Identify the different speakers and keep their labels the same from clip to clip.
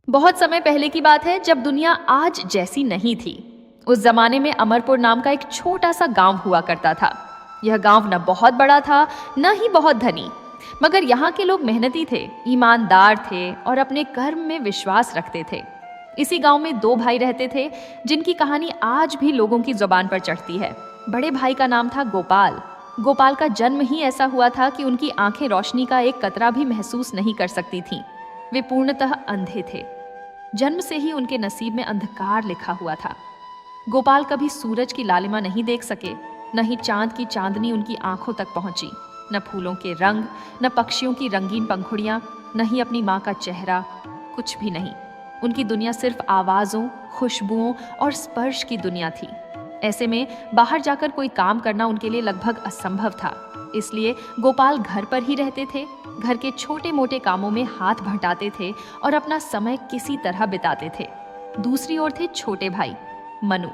Speaker 1: बहुत समय पहले की बात है, जब दुनिया आज जैसी नहीं थी। उस जमाने में अमरपुर नाम का एक छोटा सा गांव हुआ करता था। यह गांव न बहुत बड़ा था, न ही बहुत धनी, मगर यहाँ के लोग मेहनती थे, ईमानदार थे और अपने कर्म में विश्वास रखते थे। इसी गांव में दो भाई रहते थे, जिनकी कहानी आज भी लोगों की जुबान पर चढ़ती है। बड़े भाई का नाम था गोपाल। गोपाल का जन्म ही ऐसा हुआ था कि उनकी आंखें रोशनी का एक कतरा भी महसूस नहीं कर सकती थीं। वे पूर्णतः अंधे थे। जन्म से ही उनके नसीब में अंधकार लिखा हुआ था। गोपाल कभी सूरज की लालिमा नहीं देख सके, न ही चांद की चांदनी उनकी आंखों तक पहुंची, न फूलों के रंग, न पक्षियों की रंगीन पंखुड़ियां, न ही अपनी माँ का चेहरा, कुछ भी नहीं। उनकी दुनिया सिर्फ आवाज़ों, खुशबुओं और स्पर्श की दुनिया थी। ऐसे में बाहर जाकर कोई काम करना उनके लिए लगभग असंभव था। इसलिए गोपाल घर पर ही रहते थे, घर के छोटे मोटे कामों में हाथ बटाते थे और अपना समय किसी तरह बिताते थे। दूसरी ओर थे छोटे भाई मनु।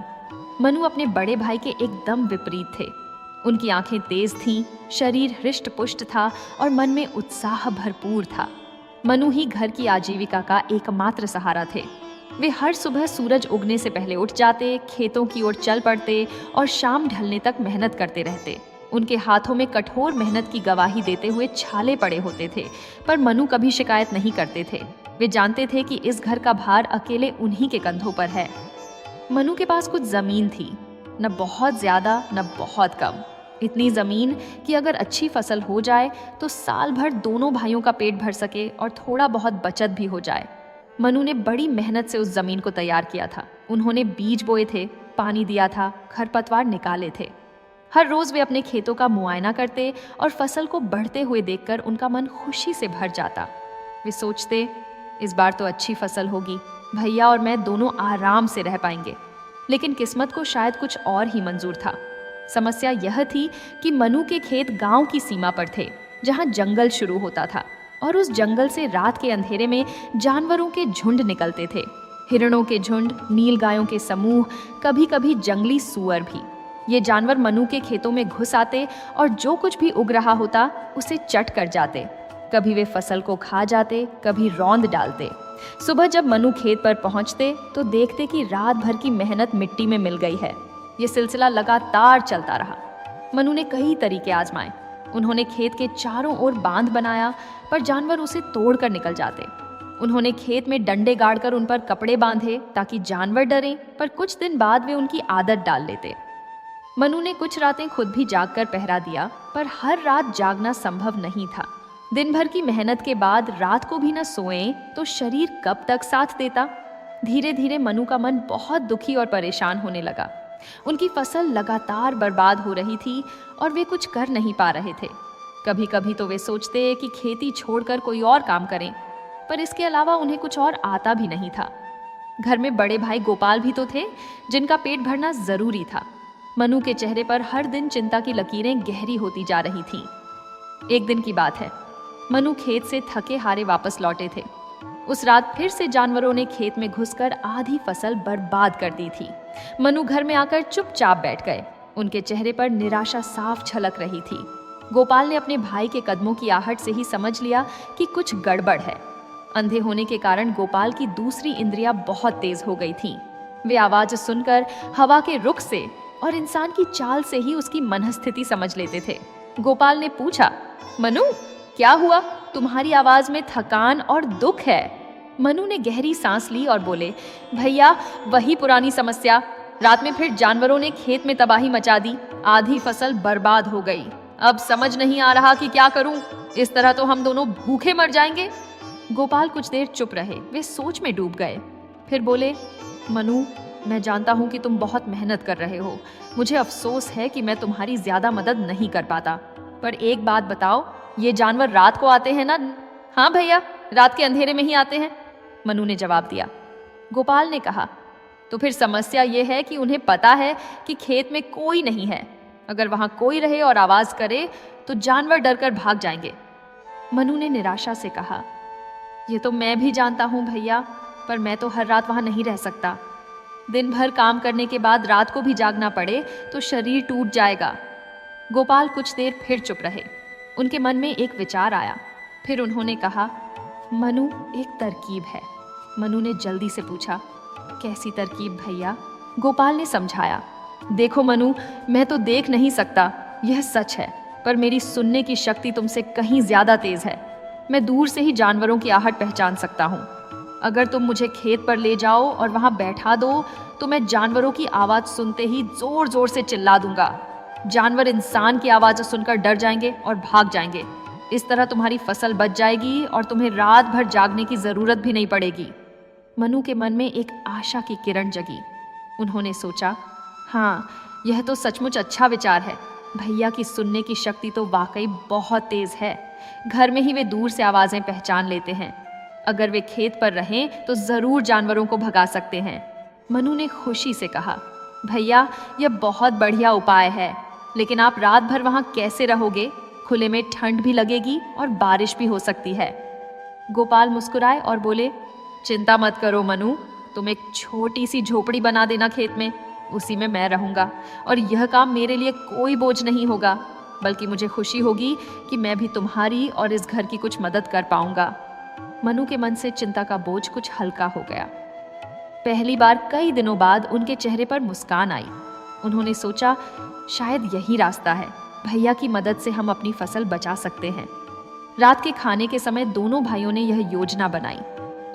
Speaker 1: मनु अपने बड़े भाई के एकदम विपरीत थे। उनकी आंखें तेज थीं, शरीर हृष्ट पुष्ट था और मन में उत्साह भरपूर था। मनु ही घर की आजीविका का एकमात्र सहारा थे। वे हर सुबह सूरज उगने से पहले उठ जाते, खेतों की ओर चल पड़ते और शाम ढलने तक मेहनत करते रहते। उनके हाथों में कठोर मेहनत की गवाही देते हुए छाले पड़े होते थे, पर मनु कभी शिकायत नहीं करते थे। वे जानते थे कि इस घर का भार अकेले उन्हीं के कंधों पर है। मनु के पास कुछ जमीन थी, न बहुत ज्यादा न बहुत कम। इतनी जमीन कि अगर अच्छी फसल हो जाए तो साल भर दोनों भाइयों का पेट भर सके और थोड़ा बहुत बचत भी हो जाए। मनु ने बड़ी मेहनत से उस जमीन को तैयार किया था। उन्होंने बीज बोए थे, पानी दिया था, खरपतवार निकाले थे। हर रोज वे अपने खेतों का मुआयना करते और फसल को बढ़ते हुए देखकर उनका मन खुशी से भर जाता। वे सोचते, इस बार तो अच्छी फसल होगी, भैया और मैं दोनों आराम से रह पाएंगे। लेकिन किस्मत को शायद कुछ और ही मंजूर था। समस्या यह थी कि मनु के खेत गांव की सीमा पर थे, जहां जंगल शुरू होता था, और उस जंगल से रात के अंधेरे में जानवरों के झुंड निकलते थे। हिरणों के झुंड, नीलगायों के समूह, कभी कभी जंगली सूअर भी। ये जानवर मनु के खेतों में घुस आते और जो कुछ भी उग रहा होता उसे चट कर जाते। कभी वे फसल को खा जाते, कभी रौंद डालते। सुबह जब मनु खेत पर पहुंचते तो देखते कि रात भर की मेहनत मिट्टी में मिल गई है। ये सिलसिला लगातार चलता रहा। मनु ने कई तरीके आजमाए। उन्होंने खेत के चारों ओर बांध बनाया, पर जानवर उसे तोड़कर निकल जाते। उन्होंने खेत में डंडे गाड़कर उन पर कपड़े बांधे ताकि जानवर डरें, पर कुछ दिन बाद वे उनकी आदत डाल लेते। मनु ने कुछ रातें खुद भी जागकर पहरा दिया, पर हर रात जागना संभव नहीं था। दिन भर की मेहनत के बाद रात को भी न सोएं तो शरीर कब तक साथ देता। धीरे धीरे मनु का मन बहुत दुखी और परेशान होने लगा। उनकी फसल लगातार बर्बाद हो रही थी और वे कुछ कर नहीं पा रहे थे। कभी कभी तो वे सोचते कि खेती छोड़कर कोई और काम करें, पर इसके अलावा उन्हें कुछ और आता भी नहीं था। घर में बड़े भाई गोपाल भी तो थे, जिनका पेट भरना जरूरी था। मनु के चेहरे पर हर दिन चिंता की लकीरें गहरी होती जा रही थीं। एक दिन की बात है, मनु खेत से थके हारे वापस लौटे थे। उस रात फिर से जानवरों ने खेत में घुसकर आधी फसल बर्बाद कर दी थी। मनु घर में आकर चुपचाप बैठ गए। उनके चेहरे पर निराशा साफ झलक रही थी। गोपाल ने अपने भाई के कदमों की आहट से ही समझ लिया कि कुछ गड़बड़ है। अंधे होने के कारण गोपाल की दूसरी इंद्रियां बहुत तेज हो गई थीं। वे आवाज सुनकर, हवा के रुख से और इंसान की चाल से ही उसकी मनस्थिति समझ लेते थे। गोपाल ने पूछा, मनु क्या हुआ? तुम्हारी आवाज में थकान और दुख है। मनु ने गहरी सांस ली और बोले, भैया वही पुरानी समस्या। रात में फिर जानवरों ने खेत में तबाही मचा दी, आधी फसल बर्बाद हो गई। अब समझ नहीं आ रहा कि क्या करूं। इस तरह तो हम दोनों भूखे मर जाएंगे। गोपाल कुछ देर चुप रहे। वे सोच में डूब गए। फिर बोले, मनु मैं जानता हूं कि तुम बहुत मेहनत कर रहे हो। मुझे अफसोस है कि मैं तुम्हारी ज्यादा मदद नहीं कर पाता, पर एक बात बताओ, ये जानवर रात को आते हैं ना? हाँ भैया, रात के अंधेरे में ही आते हैं, मनु ने जवाब दिया। गोपाल ने कहा, तो फिर समस्या ये है कि उन्हें पता है कि खेत में कोई नहीं है। अगर वहां कोई रहे और आवाज करे तो जानवर डरकर भाग जाएंगे। मनु ने निराशा से कहा, ये तो मैं भी जानता हूं भैया, पर मैं तो हर रात वहां नहीं रह सकता। दिन भर काम करने के बाद रात को भी जागना पड़े तो शरीर टूट जाएगा। गोपाल कुछ देर फिर चुप रहे। उनके मन में एक विचार आया। फिर उन्होंने कहा, मनु एक तरकीब है। मनु ने जल्दी से पूछा। कैसी तरकीब भैया? गोपाल ने समझाया। देखो मनु, मैं तो देख नहीं सकता, यह सच है, पर मेरी सुनने की शक्ति तुमसे कहीं ज्यादा तेज है। मैं दूर से ही जानवरों की आहट पहचान सकता हूँ। अगर तुम मुझे खेत पर ले जाओ और वहां बैठा दो तो मैं जानवरों की आवाज सुनते ही जोर जोर से चिल्ला दूंगा। जानवर इंसान की आवाज सुनकर डर जाएंगे और भाग जाएंगे। इस तरह तुम्हारी फसल बच जाएगी और तुम्हें रात भर जागने की जरूरत भी नहीं पड़ेगी। मनु के मन में एक आशा की किरण जगी। उन्होंने सोचा, हाँ, यह तो सचमुच अच्छा विचार है। भैया की सुनने की शक्ति तो वाकई बहुत तेज है। घर में ही वे दूर से आवाजें पहचान लेते हैं। अगर वे खेत पर रहें तो जरूर जानवरों को भगा सकते हैं। मनु ने खुशी से कहा, भैया, यह बहुत बढ़िया उपाय है, लेकिन आप रात भर वहां कैसे रहोगे? खुले में ठंड भी लगेगी और बारिश भी हो सकती है। गोपाल मुस्कुराए और बोले, चिंता मत करो मनु, तुम एक छोटी सी झोपड़ी बना देना खेत में, उसी में मैं रहूंगा और यह काम मेरे लिए कोई बोझ नहीं होगा, बल्कि मुझे खुशी होगी कि मैं भी तुम्हारी और इस घर की कुछ मदद कर पाऊंगा। मनु के मन से चिंता का बोझ कुछ हल्का हो गया। पहली बार कई दिनों बाद उनके चेहरे पर मुस्कान आई। उन्होंने सोचा, शायद यही रास्ता है, भैया की मदद से हम अपनी फसल बचा सकते हैं। रात के खाने के समय दोनों भाइयों ने यह योजना बनाई।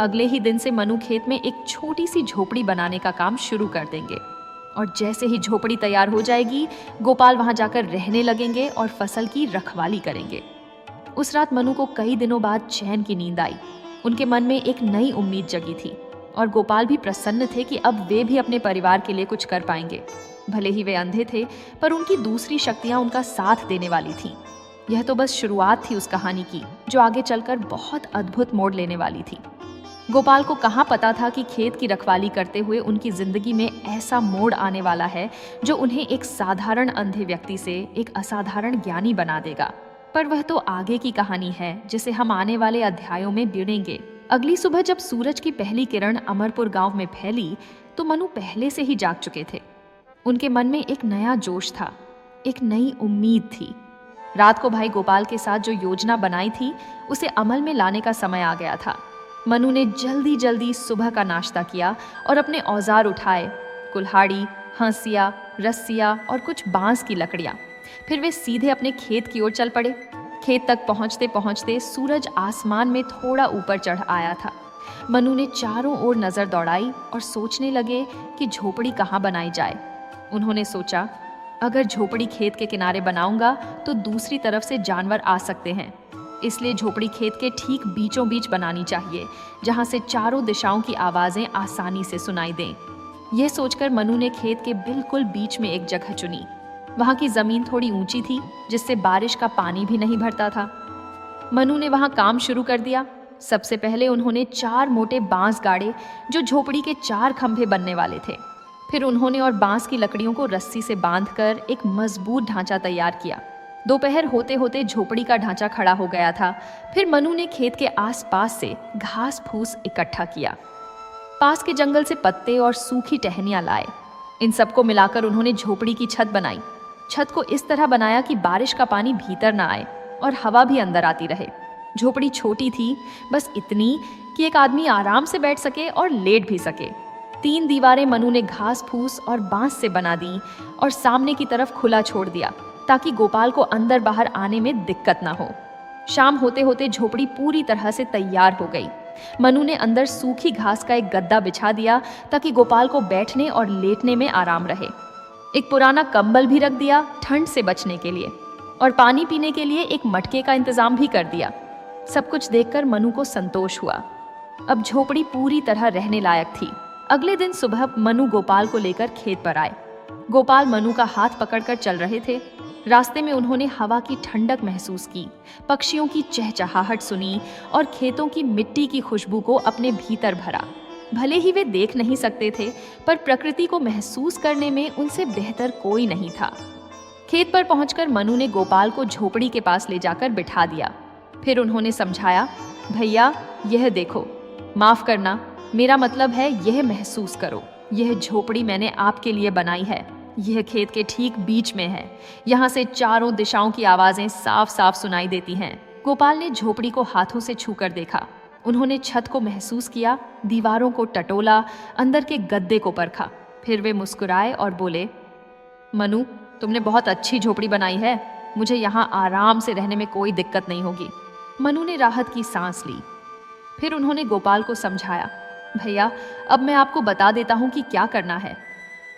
Speaker 1: अगले ही दिन से मनु खेत में एक छोटी सी झोपड़ी बनाने का काम शुरू कर देंगे और जैसे ही झोपड़ी तैयार हो जाएगी, गोपाल वहां जाकर रहने लगेंगे और फसल की रखवाली करेंगे। उस रात मनु को कई दिनों बाद चैन की नींद आई। उनके मन में एक नई उम्मीद जगी थी और गोपाल भी प्रसन्न थे कि अब वे भी अपने परिवार के लिए कुछ कर पाएंगे। भले ही वे अंधे थे, पर उनकी दूसरी शक्तियां उनका साथ देने वाली थीं। यह तो बस शुरुआत थी उस कहानी की, जो आगे चलकर बहुत अद्भुत मोड़ लेने वाली थी। गोपाल को कहाँ पता था कि खेत की रखवाली करते हुए उनकी जिंदगी में ऐसा मोड़ आने वाला है जो उन्हें एक साधारण अंधे व्यक्ति से एक असाधारण ज्ञानी बना देगा। पर वह तो आगे की कहानी है, जिसे हम आने वाले अध्यायों में गिनेंगे। अगली सुबह जब सूरज की पहली किरण अमरपुर गांव में फैली तो मनु पहले से ही जाग चुके थे। उनके मन में एक नया जोश था, एक नई उम्मीद थी। रात को भाई गोपाल के साथ जो योजना बनाई थी उसे अमल में लाने का समय आ गया था। मनु ने जल्दी जल्दी सुबह का नाश्ता किया और अपने औजार उठाए, कुल्हाड़ी, हंसिया, रस्सियां और कुछ बांस की लकड़ियां। फिर वे सीधे अपने खेत की ओर चल पड़े। खेत तक पहुंचते पहुंचते सूरज आसमान में थोड़ा ऊपर चढ़ आया था। मनु ने चारों ओर नजर दौड़ाई और सोचने लगे कि झोपड़ी कहाँ बनाई जाए। उन्होंने सोचा, अगर झोपड़ी खेत के किनारे बनाऊंगा तो दूसरी तरफ से जानवर आ सकते हैं, इसलिए झोपड़ी खेत के ठीक बीचों बीच बनानी चाहिए, जहां से चारों दिशाओं की आवाजें आसानी से सुनाई दें। यह सोचकर मनु ने खेत के बिल्कुल बीच में एक जगह चुनी। वहां की जमीन थोड़ी ऊंची थी, जिससे बारिश का पानी भी नहीं भरता था। मनु ने वहां काम शुरू कर दिया। सबसे पहले उन्होंने 4 मोटे बांस गाड़े, जो झोपड़ी के 4 खंभे बनने वाले थे। फिर उन्होंने और बांस की लकड़ियों को रस्सी से बांधकर एक मजबूत ढांचा तैयार किया। दोपहर होते होते झोपड़ी का ढांचा खड़ा हो गया था। फिर मनु ने खेत के आसपास से घास फूस इकट्ठा किया। पास के जंगल से पत्ते और सूखी टहनियां लाए। इन सबको मिलाकर उन्होंने झोपड़ी की छत बनाई। छत को इस तरह बनाया कि बारिश का पानी भीतर न आए और हवा भी अंदर आती रहे। झोपड़ी छोटी थी, बस इतनी कि एक आदमी आराम से बैठ सके और लेट भी सके। 3 दीवारें मनु ने घास फूस और बांस से बना दी और सामने की तरफ खुला छोड़ दिया, ताकि गोपाल को अंदर बाहर आने में दिक्कत ना हो। शाम होते होते झोपड़ी पूरी तरह से तैयार हो गई। मनु ने अंदर सूखी घास का एक गद्दा बिछा दिया, ताकि गोपाल को बैठने और लेटने में आराम रहे। एक पुराना कंबल भी रख दिया ठंड से बचने के लिए, और पानी पीने के लिए एक मटके का इंतजाम भी कर दिया। सब कुछ देखकर मनु को संतोष हुआ। अब झोपड़ी पूरी तरह रहने लायक थी। अगले दिन सुबह मनु गोपाल को लेकर खेत पर आए। गोपाल मनु का हाथ पकड़कर चल रहे थे। रास्ते में उन्होंने हवा की ठंडक महसूस की, पक्षियों की चहचहाहट सुनी और खेतों की मिट्टी की खुशबू को अपने भीतर भरा। भले ही वे देख नहीं सकते थे, पर प्रकृति को महसूस करने में उनसे बेहतर कोई नहीं था। खेत पर पहुंचकर मनु ने गोपाल को झोपड़ी के पास ले जाकर बिठा दिया। फिर उन्होंने समझाया, भैया यह देखो, माफ करना, मेरा मतलब है यह महसूस करो, यह झोपड़ी मैंने आपके लिए बनाई है। यह खेत के ठीक बीच में है। यहाँ से चारों दिशाओं की आवाजें साफ साफ सुनाई देती हैं। गोपाल ने झोपड़ी को हाथों से छूकर देखा। उन्होंने छत को महसूस किया, दीवारों को टटोला, अंदर के गद्दे को परखा। फिर वे मुस्कुराए और बोले, मनु, तुमने बहुत अच्छी झोपड़ी बनाई है। मुझे यहाँ आराम से रहने में कोई दिक्कत नहीं होगी। मनु ने राहत की सांस ली। फिर उन्होंने गोपाल को समझाया, भैया, अब मैं आपको बता देता हूँ कि क्या करना है।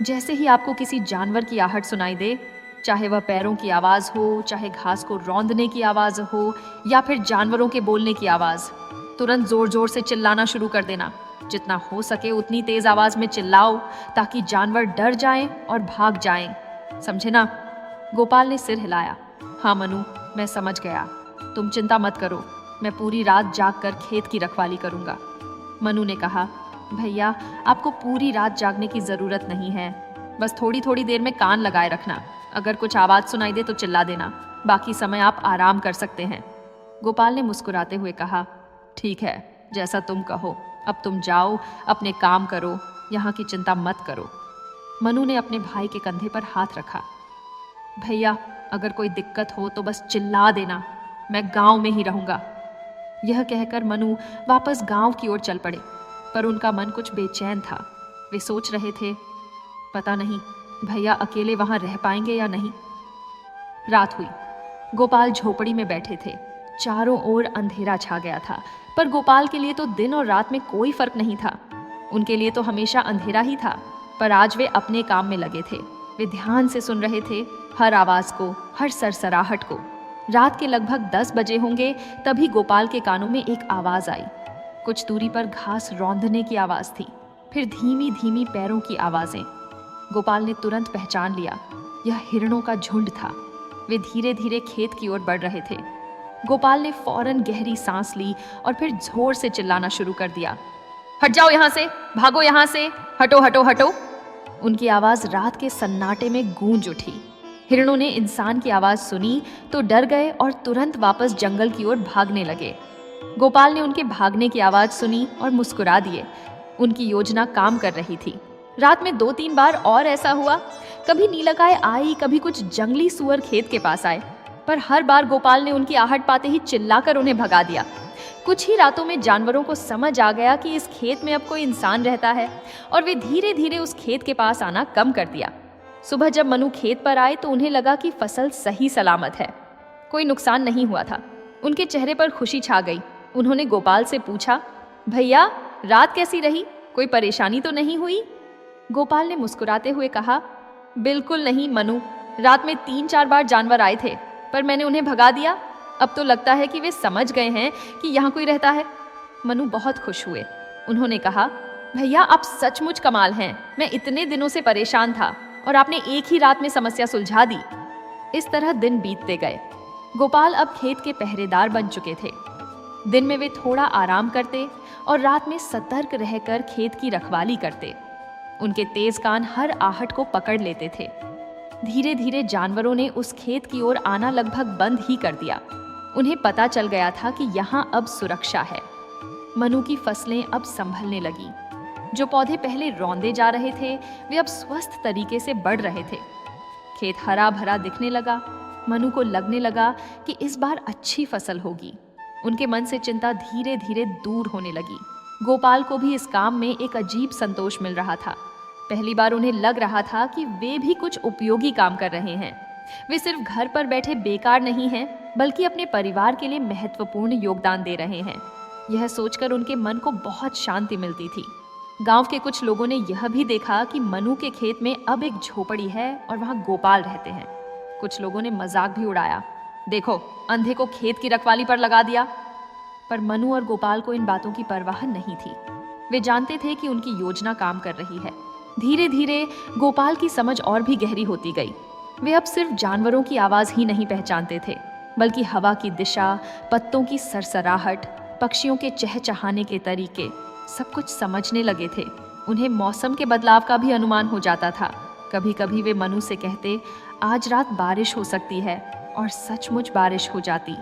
Speaker 1: जैसे ही आपको किसी जानवर की आहट सुनाई दे, चाहे वह पैरों की आवाज़ हो, चाहे घास को रौंदने की आवाज़ हो, या फिर जानवरों के बोलने की आवाज़, तुरंत ज़ोर ज़ोर से चिल्लाना शुरू कर देना। जितना हो सके उतनी तेज़ आवाज़ में चिल्लाओ ताकि जानवर डर जाएं और भाग जाएं। समझे ना? गोपाल ने सिर हिलाया। हाँ मनु, मैं समझ गया। तुम चिंता मत करो, मैं पूरी रात जागकर खेत की रखवाली करूँगा। मनु ने कहा, भैया, आपको पूरी रात जागने की ज़रूरत नहीं है। बस थोड़ी थोड़ी देर में कान लगाए रखना। अगर कुछ आवाज़ सुनाई दे तो चिल्ला देना। बाकी समय आप आराम कर सकते हैं। गोपाल ने मुस्कुराते हुए कहा, ठीक है, जैसा तुम कहो। अब तुम जाओ, अपने काम करो, यहाँ की चिंता मत करो। मनु ने अपने भाई के कंधे पर हाथ रखा। भैया, अगर कोई दिक्कत हो तो बस चिल्ला देना, मैं गांव में ही रहूँगा। यह कहकर मनु वापस गांव की ओर चल पड़े, पर उनका मन कुछ बेचैन था। वे सोच रहे थे, पता नहीं भैया अकेले वहां रह पाएंगे या नहीं। रात हुई। गोपाल झोपड़ी में बैठे थे। चारों ओर अंधेरा छा गया था, पर गोपाल के लिए तो दिन और रात में कोई फर्क नहीं था। उनके लिए तो हमेशा अंधेरा ही था, पर आज वे अपने काम में लगे थे। वे ध्यान से सुन रहे थे, हर आवाज को, हर सरसराहट को। रात के लगभग 10 बजे होंगे, तभी गोपाल के कानों में एक आवाज आई। कुछ दूरी पर घास रौंदने की आवाज थी, फिर धीमी धीमी पैरों की आवाजें। गोपाल ने तुरंत पहचान लिया, यह हिरणों का झुंड था। वे धीरे धीरे खेत की ओर बढ़ रहे थे। गोपाल ने फौरन गहरी सांस ली और फिर जोर से चिल्लाना शुरू कर दिया, हट जाओ यहाँ से, भागो यहाँ से, हटो हटो हटो। उनकी आवाज रात के सन्नाटे में गूंज उठी। हिरणों ने इंसान की आवाज सुनी तो डर गए और तुरंत वापस जंगल की ओर भागने लगे। गोपाल ने उनके भागने की आवाज सुनी और मुस्कुरा दिए। उनकी योजना काम कर रही थी। रात में 2-3 बार और ऐसा हुआ। कभी नीलगाय आई, कभी कुछ जंगली सुअर खेत के पास आए, पर हर बार गोपाल ने उनकी आहट पाते ही चिल्लाकर उन्हें भगा दिया। कुछ ही रातों में जानवरों को समझ आ गया कि इस खेत में अब कोई इंसान रहता है, और वे धीरे धीरे उस खेत के पास आना कम कर दिया। सुबह जब मनु खेत पर आए तो उन्हें लगा कि फसल सही सलामत है, कोई नुकसान नहीं हुआ था। उनके चेहरे पर खुशी छा गई। उन्होंने गोपाल से पूछा, भैया, रात कैसी रही? कोई परेशानी तो नहीं हुई? गोपाल ने मुस्कुराते हुए कहा, बिल्कुल नहीं मनु, रात में 3-4 बार जानवर आए थे, पर मैंने उन्हें भगा दिया। अब तो लगता है कि वे समझ गए हैं कि यहाँ कोई रहता है। मनु बहुत खुश हुए। उन्होंने कहा, भैया, आप सचमुच कमाल हैं। मैं इतने दिनों से परेशान था और आपने एक ही रात में समस्या सुलझा दी। इस तरह दिन बीतते गए। गोपाल अब खेत के पहरेदार बन चुके थे। दिन में वे थोड़ा आराम करते और रात में सतर्क रहकर खेत की रखवाली करते। उनके तेज कान हर आहट को पकड़ लेते थे। धीरे धीरे जानवरों ने उस खेत की ओर आना लगभग बंद ही कर दिया। उन्हें पता चल गया था कि यहाँ अब सुरक्षा है। मनु की फसलें अब संभलने लगी। जो पौधे पहले रौंदे जा रहे थे, वे अब स्वस्थ तरीके से बढ़ रहे थे। खेत हरा भरा दिखने लगा। मनु को लगने लगा कि इस बार अच्छी फसल होगी। उनके मन से चिंता धीरे धीरे दूर होने लगी। गोपाल को भी इस काम में एक अजीब संतोष मिल रहा था। पहली बार उन्हें लग रहा था कि वे भी कुछ उपयोगी काम कर रहे हैं। वे सिर्फ घर पर बैठे बेकार नहीं हैं, बल्कि अपने परिवार के लिए महत्वपूर्ण योगदान दे रहे हैं। यह सोचकर उनके मन को बहुत शांति मिलती थी। गांव के कुछ लोगों ने यह भी देखा कि मनु के खेत में अब एक झोपड़ी है और वहां गोपाल रहते हैं। कुछ लोगों ने मजाक भी उड़ाया, देखो, अंधे को खेत की रखवाली पर लगा दिया। पर मनु और गोपाल को इन बातों की परवाह नहीं थी। वे जानते थे कि उनकी योजना काम कर रही है। धीरे धीरे गोपाल की समझ और भी गहरी होती गई। वे अब सिर्फ जानवरों की आवाज ही नहीं पहचानते थे, बल्कि हवा की दिशा, पत्तों की सरसराहट, पक्षियों के चहचहाने के तरीके, सब कुछ समझने लगे थे। उन्हें मौसम के बदलाव का भी अनुमान हो जाता था। कभी कभी वे मनु से कहते, आज रात बारिश हो सकती है, और सचमुच बारिश हो जाती।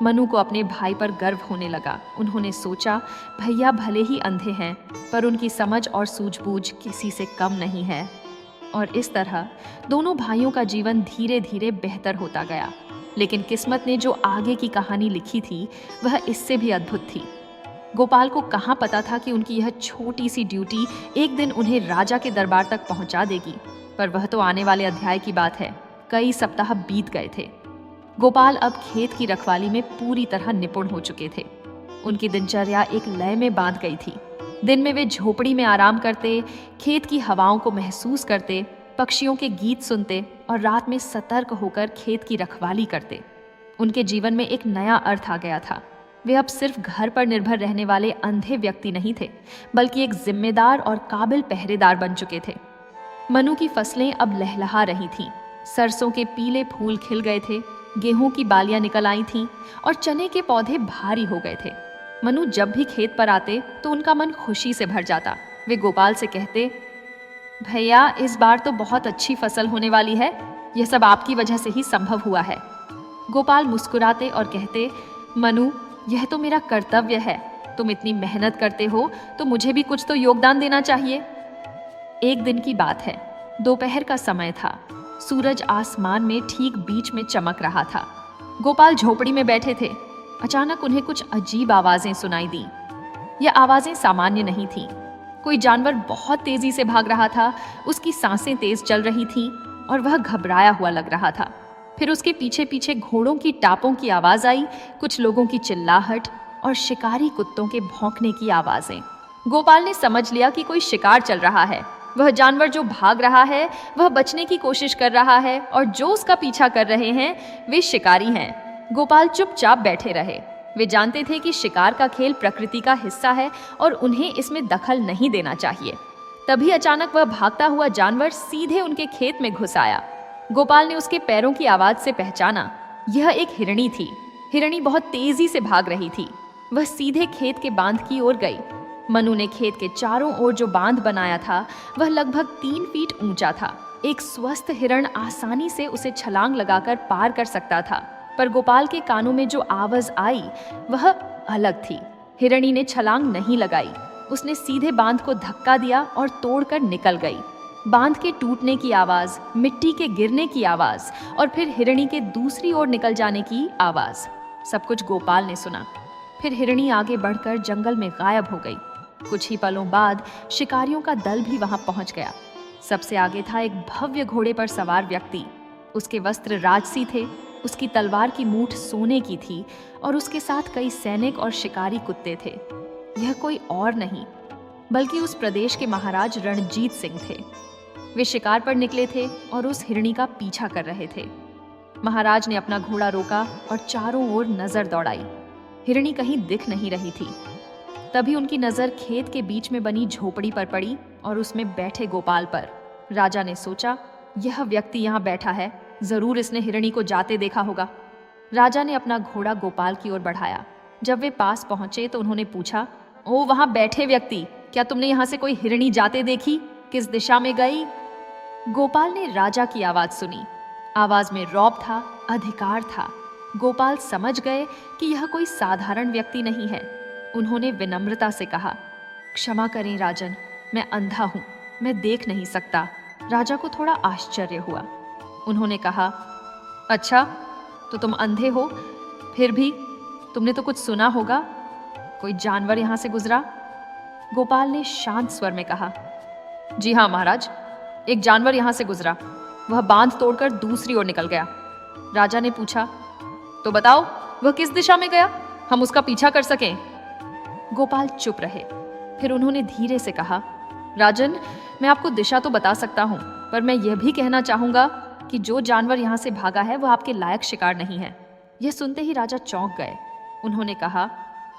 Speaker 1: मनु को अपने भाई पर गर्व होने लगा। उन्होंने सोचा, भैया भले ही अंधे हैं, पर उनकी समझ और सूझबूझ किसी से कम नहीं है। और इस तरह दोनों भाइयों का जीवन धीरे धीरे बेहतर होता गया। लेकिन किस्मत ने जो आगे की कहानी लिखी थी, वह इससे भी अद्भुत थी। गोपाल को कहाँ पता था कि उनकी यह छोटी सी ड्यूटी एक दिन उन्हें राजा के दरबार तक पहुंचा देगी। पर वह तो आने वाले अध्याय की बात है। कई सप्ताह बीत गए थे। गोपाल अब खेत की रखवाली में पूरी तरह निपुण हो चुके थे। उनकी दिनचर्या एक लय में बांध गई थी। दिन में वे झोपड़ी में आराम करते, खेत की हवाओं को महसूस करते, पक्षियों के गीत सुनते और रात में सतर्क होकर खेत की रखवाली करते। उनके जीवन में एक नया अर्थ आ गया था। वे अब सिर्फ घर पर निर्भर रहने वाले अंधे व्यक्ति नहीं थे, बल्कि एक जिम्मेदार और काबिल पहरेदार बन चुके थे। मनु की फसलें अब लहलहा रही थीं। सरसों के पीले फूल खिल गए थे, गेहूं की बालियां निकल आई थीं और चने के पौधे भारी हो गए थे। मनु जब भी खेत पर आते तो उनका मन खुशी से भर जाता। वे गोपाल से कहते, भैया इस बार तो बहुत अच्छी फसल होने वाली है। यह सब आपकी वजह से ही संभव हुआ है। गोपाल मुस्कुराते और कहते, मनु यह तो मेरा कर्तव्य है। तुम इतनी मेहनत करते हो तो मुझे भी कुछ तो योगदान देना चाहिए। एक दिन की बात है। दोपहर का समय था। सूरज आसमान में ठीक बीच में चमक रहा था। गोपाल झोपड़ी में बैठे थे। अचानक उन्हें कुछ अजीब आवाजें सुनाई दी। यह आवाजें सामान्य नहीं थीं। कोई जानवर बहुत तेजी से भाग रहा था। उसकी सांसें तेज चल रही थीं और वह घबराया हुआ लग रहा था। फिर उसके पीछे पीछे घोड़ों की टापों की आवाज आई, कुछ लोगों की चिल्लाहट और शिकारी कुत्तों के भौंकने की आवाजें। गोपाल ने समझ लिया कि कोई शिकार चल रहा है। वह जानवर जो भाग रहा है वह बचने की कोशिश कर रहा है और जो उसका पीछा कर रहे हैं वे शिकारी हैं। गोपाल चुपचाप बैठे रहे। वे जानते थे कि शिकार का खेल प्रकृति का हिस्सा है और उन्हें इसमें दखल नहीं देना चाहिए। तभी अचानक वह भागता हुआ जानवर सीधे उनके खेत में घुस आया। गोपाल ने उसके पैरों की आवाज से पहचाना। यह एक हिरणी थी। हिरणी बहुत तेजी से भाग रही थी। वह सीधे खेत के बांध की ओर गई। मनु ने खेत के चारों ओर जो बांध बनाया था वह लगभग 3 फीट ऊंचा था। एक स्वस्थ हिरण आसानी से उसे छलांग लगाकर पार कर सकता था, पर गोपाल के कानों में जो आवाज आई वह अलग थी। हिरणी ने छलांग नहीं लगाई। उसने सीधे बांध को धक्का दिया और तोड़कर निकल गई। बांध के टूटने की आवाज, मिट्टी के गिरने की आवाज और फिर हिरणी के दूसरी ओर निकल जाने की आवाज, सब कुछ गोपाल ने सुना। फिर हिरणी आगे बढ़कर जंगल में गायब हो गई। कुछ ही पलों बाद शिकारियों का दल भी वहां पहुंच गया। सबसे आगे था एक भव्य घोड़े पर सवार व्यक्ति। उसके वस्त्र राजसी थे, उसकी तलवार की मूठ सोने की थी और उसके साथ कई सैनिक और शिकारी कुत्ते थे। यह कोई और नहीं बल्कि उस प्रदेश के महाराज रणजीत सिंह थे। वे शिकार पर निकले थे और उस हिरणी का पीछा कर रहे थे। महाराज ने अपना घोड़ा रोका और चारों ओर नजर दौड़ाई। हिरणी कहीं दिख नहीं रही थी। तभी उनकी नजर खेत के बीच में बनी झोपड़ी पर पड़ी और उसमें बैठे गोपाल पर। राजा ने सोचा, यह व्यक्ति यहाँ बैठा है, जरूर इसने हिरणी को जाते देखा होगा। राजा ने अपना घोड़ा गोपाल की ओर बढ़ाया। जब वे पास पहुंचे तो उन्होंने पूछा, ओ वहां बैठे व्यक्ति, क्या तुमने यहाँ से कोई हिरणी जाते देखी? किस दिशा में गई? गोपाल ने राजा की आवाज सुनी। आवाज में रौब था, अधिकार था। गोपाल समझ गए कि यह कोई साधारण व्यक्ति नहीं है। उन्होंने विनम्रता से कहा, क्षमा करें राजन, मैं अंधा हूं, मैं देख नहीं सकता। राजा को थोड़ा आश्चर्य हुआ। उन्होंने कहा, अच्छा तो तुम अंधे हो, फिर भी तुमने तो कुछ सुना होगा, कोई जानवर यहां से गुजरा? गोपाल ने शांत स्वर में कहा, जी हाँ महाराज, एक जानवर यहां से गुजरा। वह बांध तोड़कर दूसरी ओर निकल गया। राजा ने पूछा, तो बताओ वह किस दिशा में गया, हम उसका पीछा कर सकें। गोपाल चुप रहे। फिर उन्होंने धीरे से कहा, राजन, मैं आपको दिशा तो बता सकता हूं, पर मैं यह भी कहना चाहूंगा कि जो जानवर यहां से भागा है वह आपके लायक शिकार नहीं है। यह सुनते ही राजा चौंक गए। उन्होंने कहा,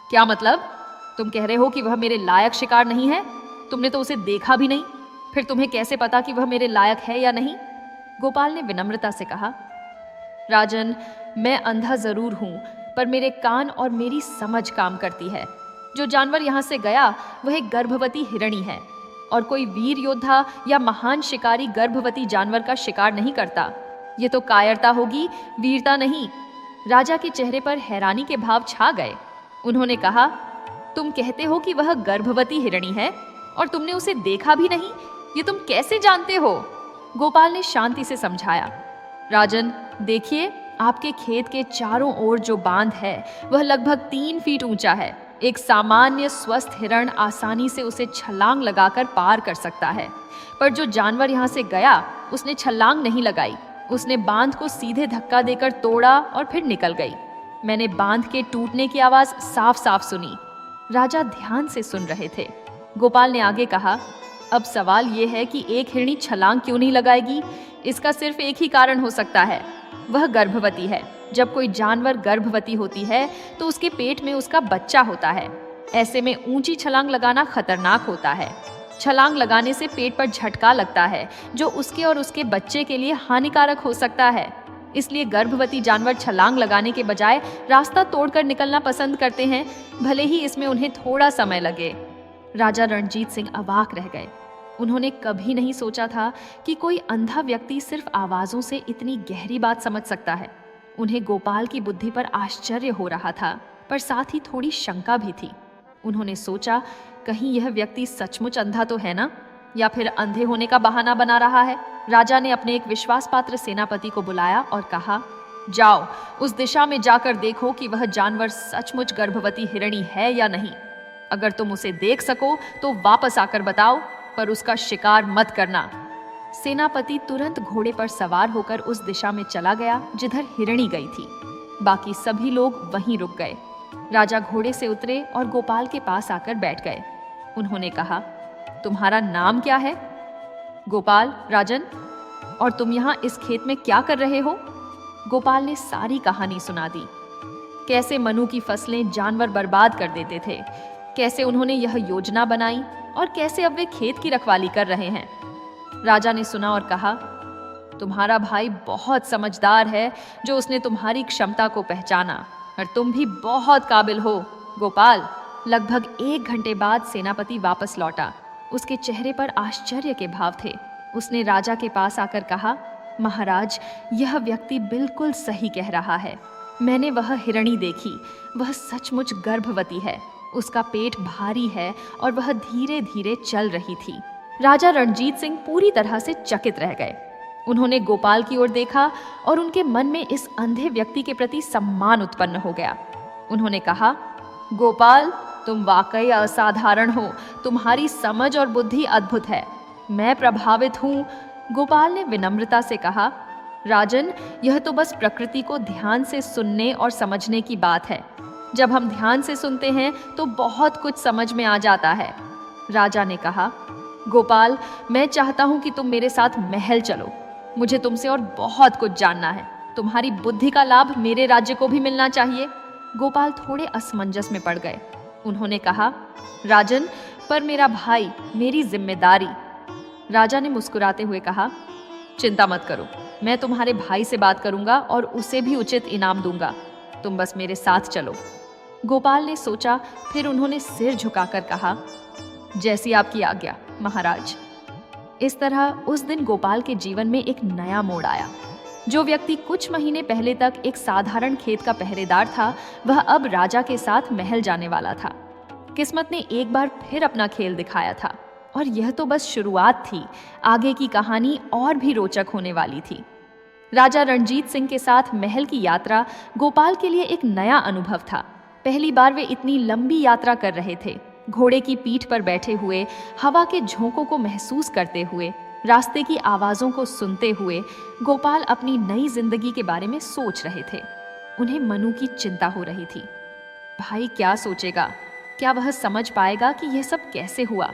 Speaker 1: क्या मतलब? तुम कह रहे हो कि वह मेरे लायक शिकार नहीं है? तुमने तो उसे देखा भी नहीं, फिर तुम्हें कैसे पता कि वह मेरे लायक है या नहीं? गोपाल ने विनम्रता से कहा, राजन, मैं अंधा जरूर हूं, पर मेरे कान और मेरी समझ काम करती है। जो जानवर यहाँ से गया वह एक गर्भवती हिरणी है, और कोई वीर योद्धा या महान शिकारी गर्भवती जानवर का शिकार नहीं करता। ये तो कायरता होगी, वीरता नहीं। राजा के चेहरे पर हैरानी के भाव छा गए। उन्होंने कहा, तुम कहते हो कि वह गर्भवती हिरणी है और तुमने उसे देखा भी नहीं, ये तुम कैसे जानते हो? गोपाल ने शांति से समझाया, राजन देखिए, आपके खेत के चारों ओर जो बांध है वह लगभग 3 फीट ऊंचा है। एक सामान्य स्वस्थ हिरण आसानी से उसे छलांग लगाकर पार कर सकता है, पर जो जानवर यहाँ से गया उसने छलांग नहीं लगाई। उसने बांध को सीधे धक्का देकर तोड़ा और फिर निकल गई। मैंने बांध के टूटने की आवाज साफ साफ सुनी। राजा ध्यान से सुन रहे थे। गोपाल ने आगे कहा, अब सवाल यह है कि एक हिरणी छलांग क्यों नहीं लगाएगी। इसका सिर्फ एक ही कारण हो सकता है, वह गर्भवती है। जब कोई जानवर गर्भवती होती है तो उसके पेट में उसका बच्चा होता है। ऐसे में ऊंची छलांग लगाना खतरनाक होता है। छलांग लगाने से पेट पर झटका लगता है जो उसके और उसके बच्चे के लिए हानिकारक हो सकता है। इसलिए गर्भवती जानवर छलांग लगाने के बजाय रास्ता तोड़कर निकलना पसंद करते हैं, भले ही इसमें उन्हें थोड़ा समय लगे। राजा रणजीत सिंह अवाक रह गए। उन्होंने कभी नहीं सोचा था कि कोई अंधा व्यक्ति सिर्फ आवाजों से इतनी गहरी बात समझ सकता है। उन्हें गोपाल की बुद्धि पर आश्चर्य हो रहा था, पर साथ ही थोड़ी शंका भी थी। उन्होंने सोचा, कहीं यह व्यक्ति सचमुच अंधा तो है ना, या फिर अंधे होने का बहाना बना रहा है। राजा ने अपने एक विश्वास पात्र सेनापति को बुलाया और कहा, जाओ उस दिशा में जाकर देखो कि वह जानवर सचमुच गर्भवती हिरणी है या नहीं। अगर तुम उसे देख सको तो वापस आकर बताओ, पर उसका शिकार मत करना। सेनापति तुरंत घोड़े पर सवार होकर उस दिशा में चला गया जिधर हिरणी गई थी। बाकी सभी लोग वहीं रुक गए। राजा घोड़े से उतरे और गोपाल के पास आकर बैठ गए। उन्होंने कहा, तुम्हारा नाम क्या है? गोपाल, राजन। और तुम यहाँ इस खेत में क्या कर रहे हो? गोपाल ने सारी कहानी सुना दी। कैसे मनु की फसलें जानवर बर्बाद कर देते थे, कैसे उन्होंने यह योजना बनाई और कैसे अब वे खेत की रखवाली कर रहे हैं। राजा ने सुना और कहा, तुम्हारा भाई बहुत समझदार है जो उसने तुम्हारी क्षमता को पहचाना, और तुम भी बहुत काबिल हो। गोपाल। लगभग 1 घंटे बाद सेनापति वापस लौटा। उसके चेहरे पर आश्चर्य के भाव थे। उसने राजा के पास आकर कहा, महाराज, यह व्यक्ति बिल्कुल सही कह रहा है। मैंने वह हिरणी देखी, वह सचमुच गर्भवती है। उसका पेट भारी है और वह धीरे धीरे चल रही थी। राजा रणजीत सिंह पूरी तरह से चकित रह गए। उन्होंने गोपाल की ओर देखा और उनके मन में इस अंधे व्यक्ति के प्रति सम्मान उत्पन्न हो गया। उन्होंने कहा, गोपाल, तुम वाकई असाधारण हो। तुम्हारी समझ और बुद्धि अद्भुत है। मैं प्रभावित हूँ। गोपाल ने विनम्रता से कहा, राजन, यह तो बस प्रकृति को ध्यान से सुनने और समझने की बात है। जब हम ध्यान से सुनते हैं तो बहुत कुछ समझ में आ जाता है। राजा ने कहा, गोपाल, मैं चाहता हूं कि तुम मेरे साथ महल चलो। मुझे तुमसे और बहुत कुछ जानना है। तुम्हारी बुद्धि का लाभ मेरे राज्य को भी मिलना चाहिए। गोपाल थोड़े असमंजस में पड़ गए। उन्होंने कहा, राजन, पर मेरा भाई, मेरी जिम्मेदारी। राजा ने मुस्कुराते हुए कहा, चिंता मत करो, मैं तुम्हारे भाई से बात करूंगा और उसे भी उचित इनाम दूंगा। तुम बस मेरे साथ चलो। गोपाल ने सोचा, फिर उन्होंने सिर झुकाकर कहा, जैसी आपकी आज्ञा महाराज। इस तरह उस दिन गोपाल के जीवन में एक नया मोड़ आया। जो व्यक्ति कुछ महीने पहले तक एक साधारण खेत का पहरेदार था, वह अब राजा के साथ महल जाने वाला था। किस्मत ने एक बार फिर अपना खेल दिखाया था, और यह तो बस शुरुआत थी। आगे की कहानी और भी रोचक होने वाली थी। राजा रणजीत सिंह के साथ महल की यात्रा गोपाल के लिए एक नया अनुभव था। पहली बार वे इतनी लंबी यात्रा कर रहे थे। घोड़े की पीठ पर बैठे हुए, हवा के झोंकों को महसूस करते हुए, रास्ते की आवाज़ों को सुनते हुए गोपाल अपनी नई जिंदगी के बारे में सोच रहे थे। उन्हें मनु की चिंता हो रही थी। भाई क्या सोचेगा? क्या वह समझ पाएगा कि यह सब कैसे हुआ?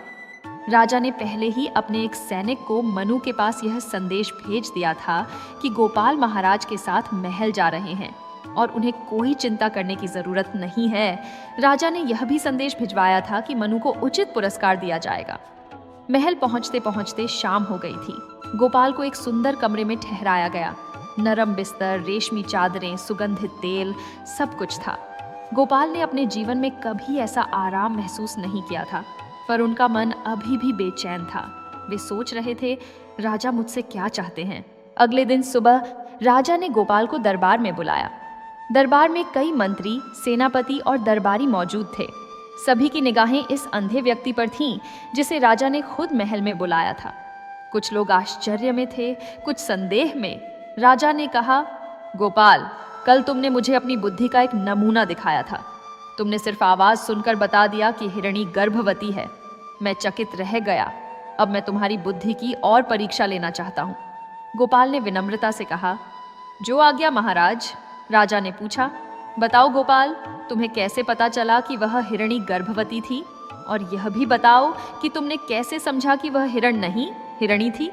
Speaker 1: राजा ने पहले ही अपने एक सैनिक को मनु के पास यह संदेश भेज दिया था कि गोपाल महाराज के साथ महल जा रहे हैं और उन्हें कोई चिंता करने की जरूरत नहीं है। राजा ने यह भी संदेश भिजवाया था कि मनु को उचित पुरस्कार दिया जाएगा। महल पहुंचते पहुंचते शाम हो गई थी। गोपाल को एक सुंदर कमरे में ठहराया गया। नरम बिस्तर, रेशमी चादरें, सुगंधित तेल, सब कुछ था। गोपाल ने अपने जीवन में कभी ऐसा आराम महसूस नहीं किया था, पर उनका मन अभी भी बेचैन था। वे सोच रहे थे, राजा मुझसे क्या चाहते हैं। अगले दिन सुबह राजा ने गोपाल को दरबार में बुलाया। दरबार में कई मंत्री, सेनापति और दरबारी मौजूद थे। सभी की निगाहें इस अंधे व्यक्ति पर थीं, जिसे राजा ने खुद महल में बुलाया था। कुछ लोग आश्चर्य में थे, कुछ संदेह में। राजा ने कहा, गोपाल, कल तुमने मुझे अपनी बुद्धि का एक नमूना दिखाया था। तुमने सिर्फ आवाज सुनकर बता दिया कि हिरणी गर्भवती है। मैं चकित रह गया। अब मैं तुम्हारी बुद्धि की और परीक्षा लेना चाहता हूँ। गोपाल ने विनम्रता से कहा। जो आज्ञा महाराज। राजा ने पूछा। बताओ गोपाल, तुम्हें कैसे पता चला कि वह हिरणी गर्भवती थी? और यह भी बताओ कि तुमने कैसे समझा कि वह हिरण नहीं हिरणी थी?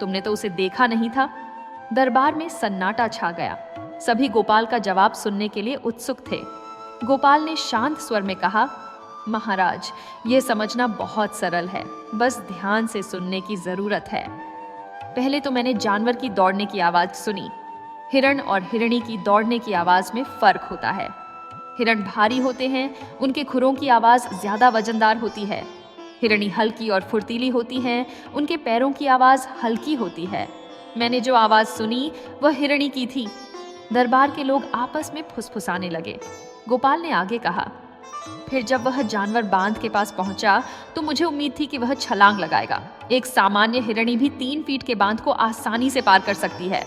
Speaker 1: तुमने तो उसे देखा नहीं था। दरबार में सन्नाटा छा गया। सभी गोपाल का जवाब सुनने के लिए उत्सुक थे। गोपाल ने शांत स्वर में कहा, महाराज, यह समझना बहुत सरल है, बस ध्यान से सुनने की जरूरत है। पहले तो मैंने जानवर की दौड़ने की आवाज सुनी। हिरण और हिरणी की दौड़ने की आवाज में फर्क होता है। हिरण भारी होते हैं, उनके खुरों की आवाज ज्यादा वजनदार होती है। हिरणी हल्की और फुर्तीली होती हैं, उनके पैरों की आवाज हल्की होती है। मैंने जो आवाज सुनी वह हिरणी की थी। दरबार के लोग आपस में फुसफुसाने लगे। गोपाल ने आगे कहा, फिर जब वह जानवर बांध के पास पहुंचा तो मुझे उम्मीद थी कि वह छलांग लगाएगा। एक सामान्य हिरणी भी 3 फीट के बांध को आसानी से पार कर सकती है,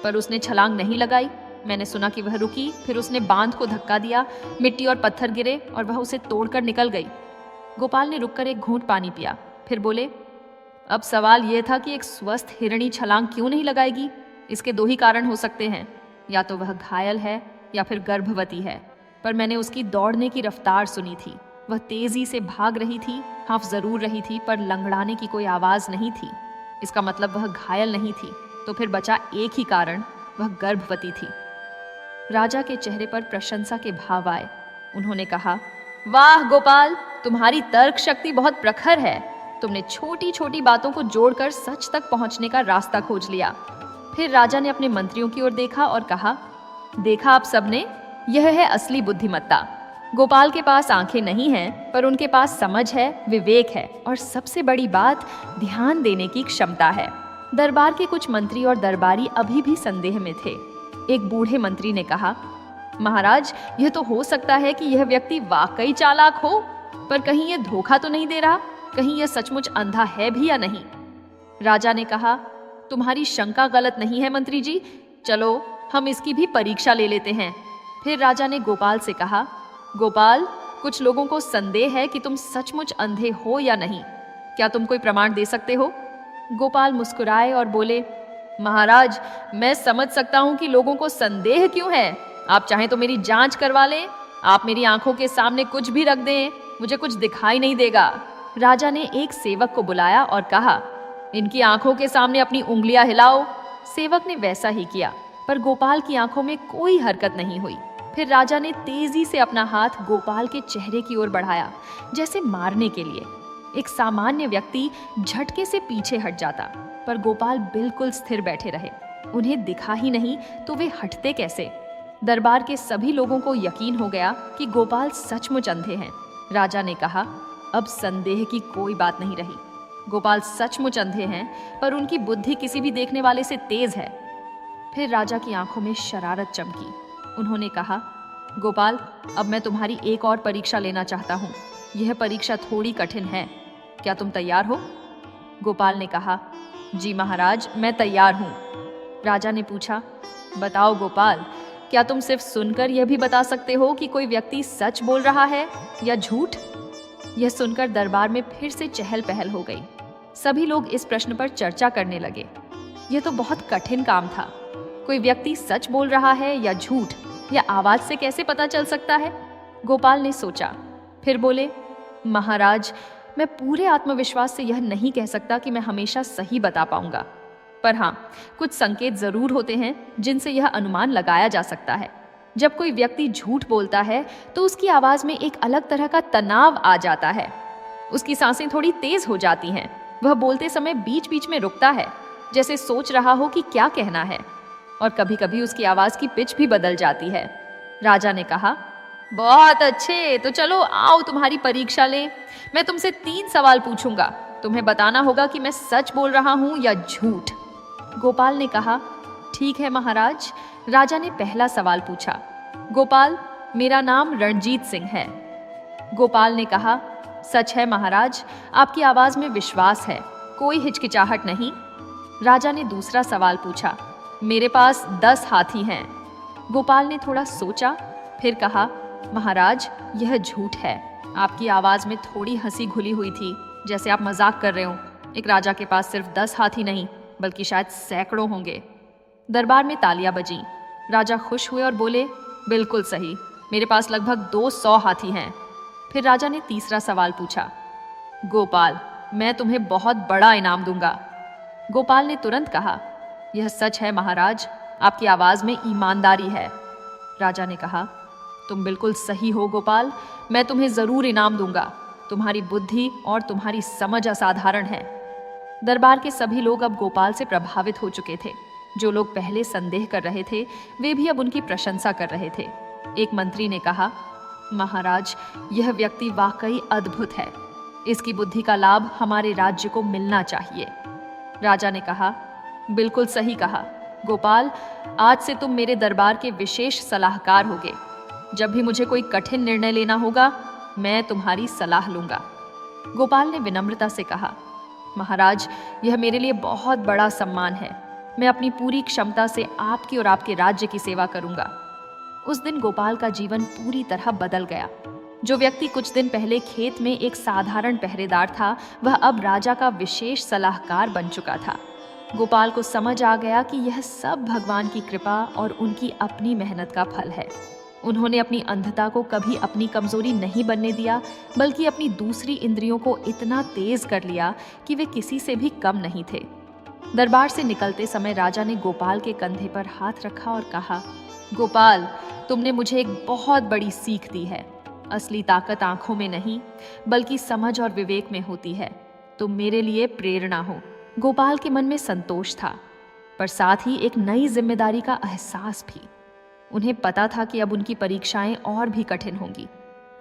Speaker 1: पर उसने छलांग नहीं लगाई। मैंने सुना कि वह रुकी, फिर उसने बांध को धक्का दिया, मिट्टी और पत्थर गिरे और वह उसे तोड़कर निकल गई। गोपाल ने रुककर एक घूंट पानी पिया, फिर बोले, अब सवाल यह था कि एक स्वस्थ हिरणी छलांग क्यों नहीं लगाएगी? इसके 2 ही कारण हो सकते हैं, या तो वह घायल है या फिर गर्भवती है। पर मैंने उसकी दौड़ने की रफ्तार सुनी थी। वह तेजी से भाग रही थी, हाफ जरूर रही थी, पर लंगड़ाने की कोई आवाज नहीं थी। इसका मतलब वह घायल नहीं थी। तो फिर बचा एक ही कारण, वह गर्भवती थी। राजा के चेहरे पर प्रशंसा के भाव आए। उन्होंने कहा, वाह गोपाल, तुम्हारी तर्क शक्ति बहुत प्रखर है। तुमने छोटी छोटी बातों को जोड़कर सच तक पहुंचने का रास्ता खोज लिया। फिर राजा ने अपने मंत्रियों की ओर देखा और कहा, देखा आप सबने, यह है असली बुद्धिमत्ता। गोपाल के पास आंखें नहीं हैं, पर उनके पास समझ है, विवेक है और सबसे बड़ी बात, ध्यान देने की क्षमता है। दरबार के कुछ मंत्री और दरबारी अभी भी संदेह में थे। एक बूढ़े मंत्री ने कहा, महाराज, यह तो हो सकता है कि यह व्यक्ति वाकई चालाक हो, पर कहीं यह धोखा तो नहीं दे रहा? कहीं यह सचमुच अंधा है भी या नहीं? राजा ने कहा, तुम्हारी शंका गलत नहीं है मंत्री जी, चलो हम इसकी भी परीक्षा ले लेते हैं। फिर राजा ने गोपाल से कहा, गोपाल, कुछ लोगों को संदेह है कि तुम सचमुच अंधे हो या नहीं। क्या तुम कोई प्रमाण दे सकते हो? गोपाल मुस्कुराए और बोले, महाराज, मैं समझ सकता हूं कि लोगों को संदेह क्यों है। आप चाहें तो मेरी जांच करवा लें। आप मेरी आंखों के सामने कुछ भी रख दें, मुझे कुछ दिखाई नहीं देगा। राजा ने एक सेवक को बुलाया और कहा, इनकी आंखों के सामने अपनी उंगलियां हिलाओ। सेवक ने वैसा ही किया, पर गोपाल की आंखों में कोई हरकत नहीं हुई। फिर राजा ने तेजी से अपना हाथ गोपाल के चेहरे की ओर बढ़ाया, जैसे मारने के लिए। एक सामान्य व्यक्ति झटके से पीछे हट जाता, पर गोपाल बिल्कुल स्थिर बैठे रहे। उन्हें दिखा ही नहीं तो वे हटते कैसे? दरबार के सभी लोगों को यकीन हो गया कि गोपाल सचमुच अंधे हैं। राजा ने कहा, अब संदेह की कोई बात नहीं रही। गोपाल सचमुच अंधे हैं, पर उनकी बुद्धि किसी भी देखने वाले से तेज है। फिर राजा की आंखों में शरारत चमकी। उन्होंने कहा, गोपाल, अब मैं तुम्हारी एक और परीक्षा लेना चाहता हूँ। यह परीक्षा थोड़ी कठिन है। क्या तुम तैयार हो? गोपाल ने कहा, जी महाराज, मैं तैयार हूँ। राजा ने पूछा, बताओ गोपाल, क्या तुम सिर्फ सुनकर यह भी बता सकते हो कि कोई व्यक्ति सच बोल रहा है या झूठ? यह सुनकर दरबार में फिर से चहल पहल हो गई। सभी लोग इस प्रश्न पर चर्चा करने लगे। यह तो बहुत कठिन काम था। कोई व्यक्ति सच बोल रहा है या झूठ, या आवाज से कैसे पता चल सकता है? गोपाल ने सोचा, फिर बोले, महाराज, मैं पूरे आत्मविश्वास से यह नहीं कह सकता कि मैं हमेशा सही बता पाऊंगा, पर हाँ, कुछ संकेत जरूर होते हैं जिनसे यह अनुमान लगाया जा सकता है। जब कोई व्यक्ति झूठ बोलता है तो उसकी आवाज में एक अलग तरह का तनाव आ जाता है। उसकी सांसें थोड़ी तेज हो जाती हैं। वह बोलते समय बीच बीच में रुकता है, जैसे सोच रहा हो कि क्या कहना है, और कभी कभी उसकी आवाज की पिच भी बदल जाती है। राजा ने कहा, बहुत अच्छे, तो चलो आओ तुम्हारी परीक्षा लें। मैं तुमसे 3 सवाल पूछूंगा। तुम्हें बताना होगा कि मैं सच बोल रहा हूं या झूठ। गोपाल ने कहा, ठीक है महाराज। राजा ने पहला सवाल पूछा, गोपाल, मेरा नाम रणजीत सिंह है। गोपाल ने कहा, सच है महाराज, आपकी आवाज में विश्वास है, कोई हिचकिचाहट नहीं। राजा ने दूसरा सवाल पूछा, मेरे पास 10 हाथी हैं। गोपाल ने थोड़ा सोचा, फिर कहा, महाराज, यह झूठ है। आपकी आवाज़ में थोड़ी हंसी घुली हुई थी, जैसे आप मजाक कर रहे हो। एक राजा के पास सिर्फ 10 हाथी नहीं, बल्कि शायद सैकड़ों होंगे। दरबार में तालियां बजीं। राजा खुश हुए और बोले, बिल्कुल सही, मेरे पास लगभग 200 हाथी हैं। फिर राजा ने तीसरा सवाल पूछा, गोपाल, मैं तुम्हें बहुत बड़ा इनाम दूंगा। गोपाल ने तुरंत कहा, यह सच है महाराज, आपकी आवाज़ में ईमानदारी है। राजा ने कहा, तुम बिल्कुल सही हो गोपाल, मैं तुम्हें ज़रूर इनाम दूंगा। तुम्हारी बुद्धि और तुम्हारी समझ असाधारण है। दरबार के सभी लोग अब गोपाल से प्रभावित हो चुके थे। जो लोग पहले संदेह कर रहे थे, वे भी अब उनकी प्रशंसा कर रहे थे। एक मंत्री ने कहा, महाराज, यह व्यक्ति वाकई अद्भुत है। इसकी बुद्धि का लाभ हमारे राज्य को मिलना चाहिए। राजा ने कहा, बिल्कुल सही कहा गोपाल, आज से तुम मेरे दरबार के विशेष सलाहकार होगे। जब भी मुझे कोई कठिन निर्णय लेना होगा, मैं तुम्हारी सलाह लूंगा। गोपाल ने विनम्रता से कहा, महाराज, यह मेरे लिए बहुत बड़ा सम्मान है। मैं अपनी पूरी क्षमता से आपकी और आपके राज्य की सेवा करूंगा। उस दिन गोपाल का जीवन पूरी तरह बदल गया। जो व्यक्ति कुछ दिन पहले खेत में एक साधारण पहरेदार था, वह अब राजा का विशेष सलाहकार बन चुका था। गोपाल को समझ आ गया कि यह सब भगवान की कृपा और उनकी अपनी मेहनत का फल है। उन्होंने अपनी अंधता को कभी अपनी कमजोरी नहीं बनने दिया, बल्कि अपनी दूसरी इंद्रियों को इतना तेज कर लिया कि वे किसी से भी कम नहीं थे। दरबार से निकलते समय राजा ने गोपाल के कंधे पर हाथ रखा और कहा, गोपाल, तुमने मुझे एक बहुत बड़ी सीख दी है। असली ताकत आंखों में नहीं, बल्कि समझ और विवेक में होती है। तुम मेरे लिए प्रेरणा हो। गोपाल के मन में संतोष था, पर साथ ही एक नई जिम्मेदारी का एहसास भी। उन्हें पता था कि अब उनकी परीक्षाएं और भी कठिन होंगी।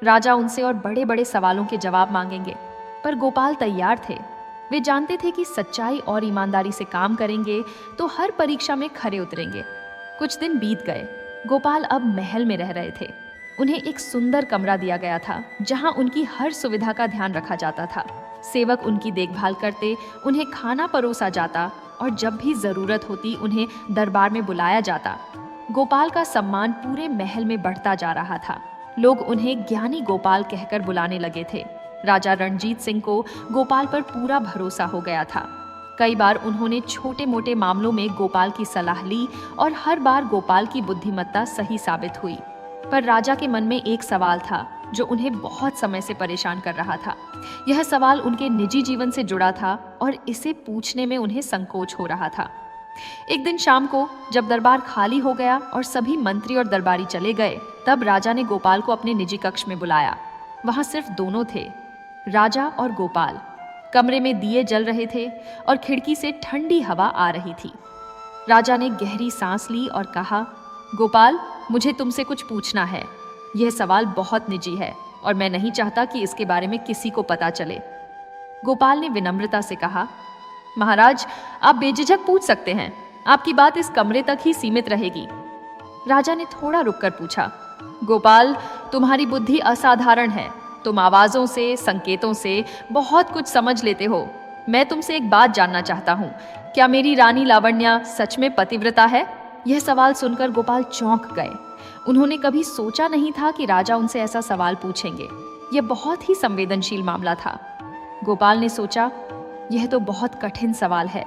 Speaker 1: राजा उनसे और बड़े बड़े सवालों के जवाब मांगेंगे, पर गोपाल तैयार थे। वे जानते थे कि सच्चाई और ईमानदारी से काम करेंगे तो हर परीक्षा में खरे उतरेंगे। कुछ दिन बीत गए। गोपाल अब महल में रह रहे थे। उन्हें एक सुंदर कमरा दिया गया था, जहां उनकी हर सुविधा का ध्यान रखा जाता था। सेवक उनकी देखभाल करते, उन्हें खाना परोसा जाता और जब भी जरूरत होती उन्हें दरबार में बुलाया जाता। गोपाल का सम्मान पूरे महल में बढ़ता जा रहा था। लोग उन्हें ज्ञानी गोपाल कहकर बुलाने लगे थे। राजा रणजीत सिंह को गोपाल पर पूरा भरोसा हो गया था। कई बार उन्होंने छोटे मोटे मामलों में गोपाल की सलाह ली और हर बार गोपाल की बुद्धिमत्ता सही साबित हुई। पर राजा के मन में एक सवाल था जो उन्हें बहुत समय से परेशान कर रहा था। यह सवाल उनके निजी जीवन से जुड़ा था और इसे पूछने में उन्हें संकोच हो रहा था। एक दिन शाम को जब दरबार खाली हो गया और सभी मंत्री और दरबारी चले गए, तब राजा ने गोपाल को अपने निजी कक्ष में बुलाया। वहां सिर्फ दोनों थे, राजा और गोपाल। कमरे में दिए जल रहे थे और खिड़की से ठंडी हवा आ रही थी। राजा ने गहरी सांस ली और कहा, गोपाल, मुझे तुमसे कुछ पूछना है। यह सवाल बहुत निजी है और मैं नहीं चाहता कि इसके बारे में किसी को पता चले। गोपाल ने विनम्रता से कहा, महाराज, आप बेझिझक पूछ सकते हैं। आपकी बात इस कमरे तक ही सीमित रहेगी। राजा ने थोड़ा रुककर पूछा, गोपाल, तुम्हारी बुद्धि असाधारण है। तुम आवाजों से, संकेतों से बहुत कुछ समझ लेते हो। मैं तुमसे एक बात जानना चाहता हूँ, क्या मेरी रानी लावण्या सच में पतिव्रता है? यह सवाल सुनकर गोपाल चौंक गए। उन्होंने कभी सोचा नहीं था कि राजा उनसे ऐसा सवाल पूछेंगे। यह बहुत ही संवेदनशील मामला था। गोपाल ने सोचा, यह तो बहुत कठिन सवाल है।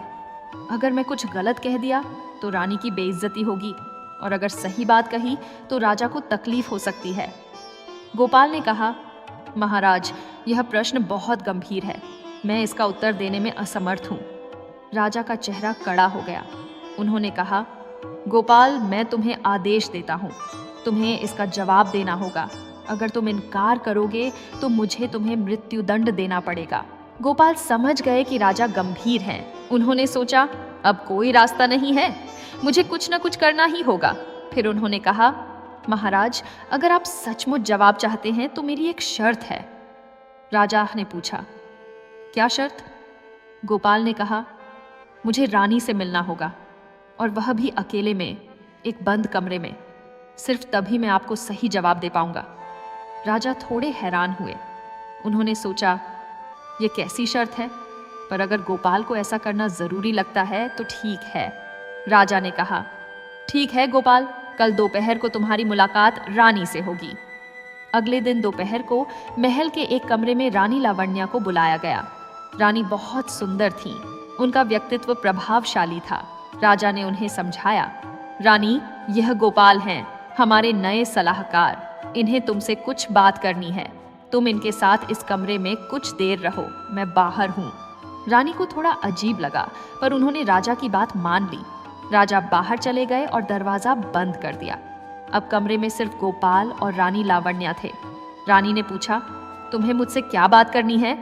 Speaker 1: अगर मैं कुछ गलत कह दिया तो रानी की बेइज्जती होगी, और अगर सही बात कही तो राजा को तकलीफ हो सकती है। गोपाल ने कहा, महाराज, यह प्रश्न बहुत गंभीर है। मैं इसका उत्तर देने में असमर्थ हूँ। राजा का चेहरा कड़ा हो गया। उन्होंने कहा, गोपाल, मैं तुम्हें आदेश देता हूँ। तुम्हें इसका जवाब देना होगा। अगर तुम इनकार करोगे तो मुझे तुम्हें मृत्युदंड देना पड़ेगा। गोपाल समझ गए कि राजा गंभीर हैं। उन्होंने सोचा, अब कोई रास्ता नहीं है, मुझे कुछ न कुछ करना ही होगा। फिर उन्होंने कहा, महाराज, अगर आप सचमुच जवाब चाहते हैं तो मेरी एक शर्त है। राजा ने पूछा, क्या शर्त? गोपाल ने कहा, मुझे रानी से मिलना होगा, और वह भी अकेले में, एक बंद कमरे में। सिर्फ तभी मैं आपको सही जवाब दे पाऊंगा। राजा थोड़े हैरान हुए। उन्होंने सोचा, ये कैसी शर्त है? पर अगर गोपाल को ऐसा करना जरूरी लगता है तो ठीक है। राजा ने कहा, ठीक है गोपाल, कल दोपहर को तुम्हारी मुलाकात रानी से होगी। अगले दिन दोपहर को महल के एक कमरे में रानी लावण्या को बुलाया गया। रानी बहुत सुंदर थी, उनका व्यक्तित्व प्रभावशाली था। राजा ने उन्हें समझाया, रानी, यह गोपाल हैं, हमारे नए सलाहकार। इन्हें तुमसे कुछ बात करनी है। तुम इनके साथ इस कमरे में कुछ देर रहो, मैं बाहर हूँ। रानी को थोड़ा अजीब लगा, पर उन्होंने राजा की बात मान ली। राजा बाहर चले गए और दरवाजा बंद कर दिया। अब कमरे में सिर्फ गोपाल और रानी लावण्या थे। रानी ने पूछा, तुम्हें मुझसे क्या बात करनी है?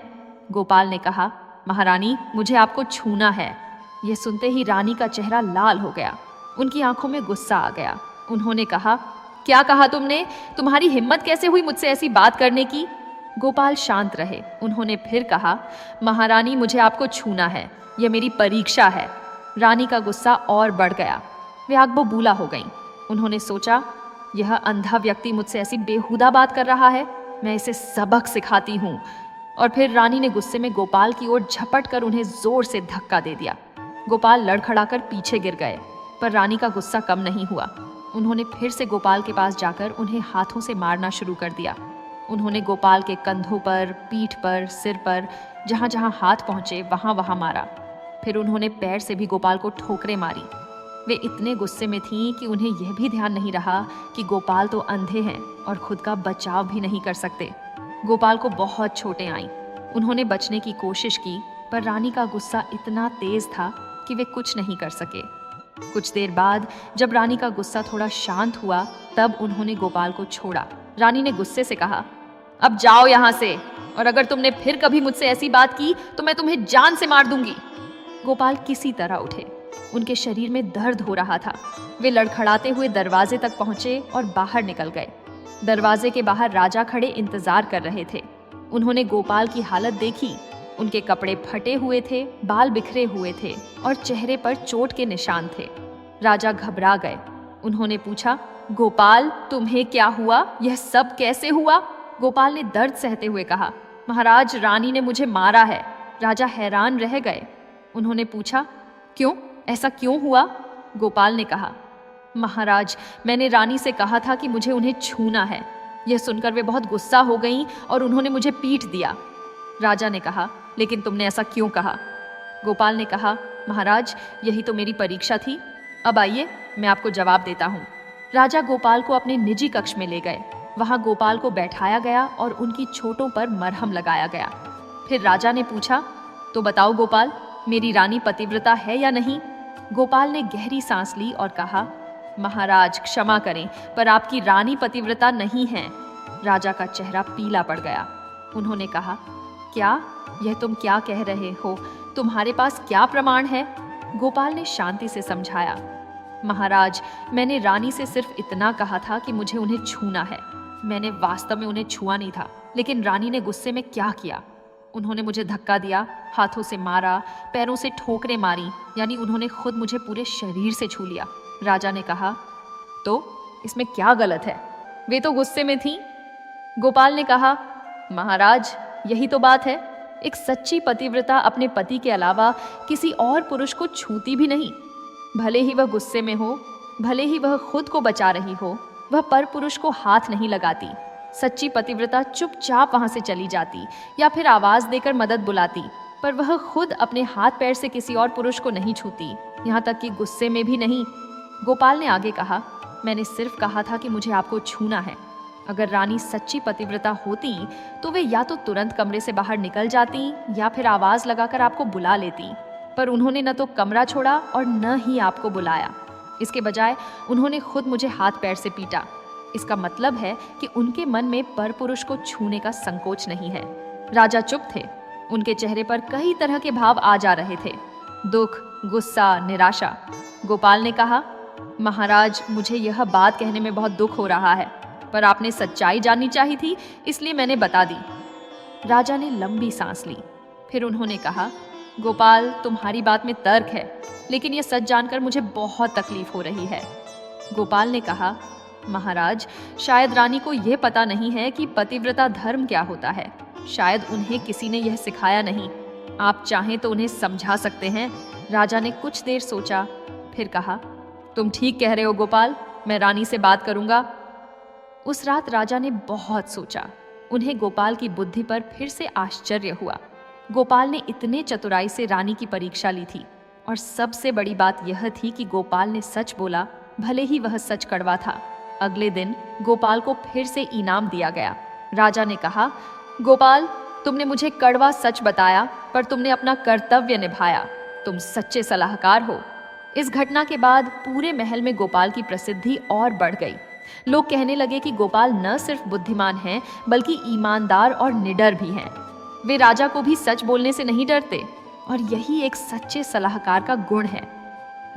Speaker 1: गोपाल ने कहा, महारानी, मुझे आपको छूना है। यह सुनते ही रानी का चेहरा लाल हो गया, उनकी आंखों में गुस्सा आ गया। उन्होंने कहा, क्या कहा तुमने? तुम्हारी हिम्मत कैसे हुई मुझसे ऐसी बात करने की? गोपाल शांत रहे। उन्होंने फिर कहा, महारानी, मुझे आपको छूना है, यह मेरी परीक्षा है। रानी का गुस्सा और बढ़ गया, वे आग बबूला हो गईं। उन्होंने सोचा, यह अंधा व्यक्ति मुझसे ऐसी बेहुदा बात कर रहा है, मैं इसे सबक सिखाती हूँ। और फिर रानी ने गुस्से में गोपाल की ओर झपट कर उन्हें जोर से धक्का दे दिया। गोपाल लड़खड़ाकर पीछे गिर गए, पर रानी का गुस्सा कम नहीं हुआ। उन्होंने फिर से गोपाल के पास जाकर उन्हें हाथों से मारना शुरू कर दिया। उन्होंने गोपाल के कंधों पर, पीठ पर, सिर पर, जहाँ जहाँ हाथ पहुँचे वहाँ वहाँ मारा। फिर उन्होंने पैर से भी गोपाल को ठोकरें मारी। वे इतने गुस्से में थीं कि उन्हें यह भी ध्यान नहीं रहा कि गोपाल तो अंधे हैं और खुद का बचाव भी नहीं कर सकते। गोपाल को बहुत चोटें आईं। उन्होंने बचने की कोशिश की, पर रानी का गुस्सा इतना तेज था कि वे कुछ नहीं कर सके। कुछ देर बाद जब रानी का गुस्सा थोड़ा शांत हुआ, तब उन्होंने गोपाल को छोड़ा। रानी ने गुस्से से कहा, अब जाओ यहाँ से, और अगर तुमने फिर कभी मुझसे ऐसी बात की तो मैं तुम्हें जान से मार दूंगी। गोपाल किसी तरह उठे, उनके शरीर में दर्द हो रहा था। वे लड़खड़ाते हुए दरवाजे तक पहुंचे और बाहर निकल गए। दरवाजे के बाहर राजा खड़े इंतजार कर रहे थे। उन्होंने गोपाल की हालत देखी। उनके कपड़े फटे हुए थे, बाल बिखरे हुए थे और चेहरे पर चोट के निशान थे। राजा घबरा गए। उन्होंने पूछा, गोपाल, तुम्हें क्या हुआ? यह सब कैसे हुआ? गोपाल ने दर्द सहते हुए कहा, महाराज, रानी ने मुझे मारा है। राजा हैरान रह गए। उन्होंने पूछा, क्यों? ऐसा क्यों हुआ? गोपाल ने कहा, महाराज, मैंने रानी से कहा था कि मुझे उन्हें छूना है। यह सुनकर वे बहुत गुस्सा हो गईं और उन्होंने मुझे पीट दिया। राजा ने कहा, लेकिन तुमने ऐसा क्यों कहा? गोपाल ने कहा, महाराज, यही तो मेरी परीक्षा थी। अब आइए, मैं आपको जवाब देता हूँ। राजा गोपाल को अपने निजी कक्ष में ले गए। वहाँ गोपाल को बैठाया गया और उनकी चोटों पर मरहम लगाया गया। फिर राजा ने पूछा, तो बताओ गोपाल, मेरी रानी पतिव्रता है या नहीं? गोपाल ने गहरी सांस ली और कहा, महाराज, क्षमा करें, पर आपकी रानी पतिव्रता नहीं है। राजा का चेहरा पीला पड़ गया। उन्होंने कहा, क्या? यह तुम क्या कह रहे हो? तुम्हारे पास क्या प्रमाण है? गोपाल ने शांति से समझाया, महाराज, मैंने रानी से सिर्फ इतना कहा था कि मुझे उन्हें छूना है। मैंने वास्तव में उन्हें छुआ नहीं था, लेकिन रानी ने गुस्से में क्या किया, उन्होंने मुझे धक्का दिया, हाथों से मारा, पैरों से ठोकरें मारी, यानी उन्होंने खुद मुझे पूरे शरीर से छू लिया। राजा ने कहा, तो इसमें क्या गलत है? वे तो गुस्से में थीं। गोपाल ने कहा, महाराज, यही तो बात है। एक सच्ची पतिव्रता अपने पति के अलावा किसी और पुरुष को छूती भी नहीं। भले ही वह गुस्से में हो, भले ही वह खुद को बचा रही हो, वह पर पुरुष को हाथ नहीं लगाती। सच्ची पतिव्रता चुपचाप वहां से चली जाती या फिर आवाज देकर मदद बुलाती, पर वह खुद अपने हाथ पैर से किसी और पुरुष को नहीं छूती, यहाँ तक कि गुस्से में भी नहीं। गोपाल ने आगे कहा, मैंने सिर्फ कहा था कि मुझे आपको छूना है। अगर रानी सच्ची पतिव्रता होती तो वे या तो तुरंत कमरे से बाहर निकल जाती या फिर आवाज लगाकर आपको बुला लेती, पर उन्होंने न तो कमरा छोड़ा और न ही आपको बुलाया। इसके बजाय उन्होंने खुद मुझे हाथ पैर से पीटा। इसका मतलब है कि उनके मन में परपुरुष को छूने का संकोच नहीं है। राजा चुप थे। उनके चेहरे पर कई तरह के भाव आ जा रहे थे, दुख, गुस्सा, निराशा। गोपाल ने कहा, महाराज, मुझे यह बात कहने में बहुत दुख हो रहा है, पर आपने सच्चाई जाननी चाहिए थी, इसलिए मैंने बता दी। राजा ने लंबी सांस ली। फिर उन्होंने कहा, गोपाल, तुम्हारी बात में तर्क है, लेकिन यह सच जानकर मुझे बहुत तकलीफ हो रही है। गोपाल ने कहा, महाराज, शायद रानी को यह पता नहीं है कि पतिव्रता धर्म क्या होता है। शायद उन्हें किसी ने यह सिखाया नहीं। आप चाहें तो उन्हें समझा सकते हैं। राजा ने कुछ देर सोचा, फिर कहा, तुम ठीक कह रहे हो गोपाल, मैं रानी से बात करूंगा। उस रात राजा ने बहुत सोचा। उन्हें गोपाल की बुद्धि पर फिर से आश्चर्य हुआ। गोपाल ने इतने चतुराई से रानी की परीक्षा ली थी, और सबसे बड़ी बात यह थी कि गोपाल ने सच बोला, भले ही वह सच कड़वा था। अगले दिन गोपाल को फिर से इनाम दिया गया। राजा ने कहा, गोपाल, तुमने मुझे कड़वा सच बताया, पर तुमने अपना कर्तव्य निभाया। तुम सच्चे सलाहकार हो। इस घटना के बाद पूरे महल में गोपाल की प्रसिद्धि और बढ़ गई। लोग कहने लगे कि गोपाल न सिर्फ बुद्धिमान हैं, बल्कि ईमानदार और निडर भी हैं। वे राजा को भी सच बोलने से नहीं डरते, और यही एक सच्चे सलाहकार का गुण है।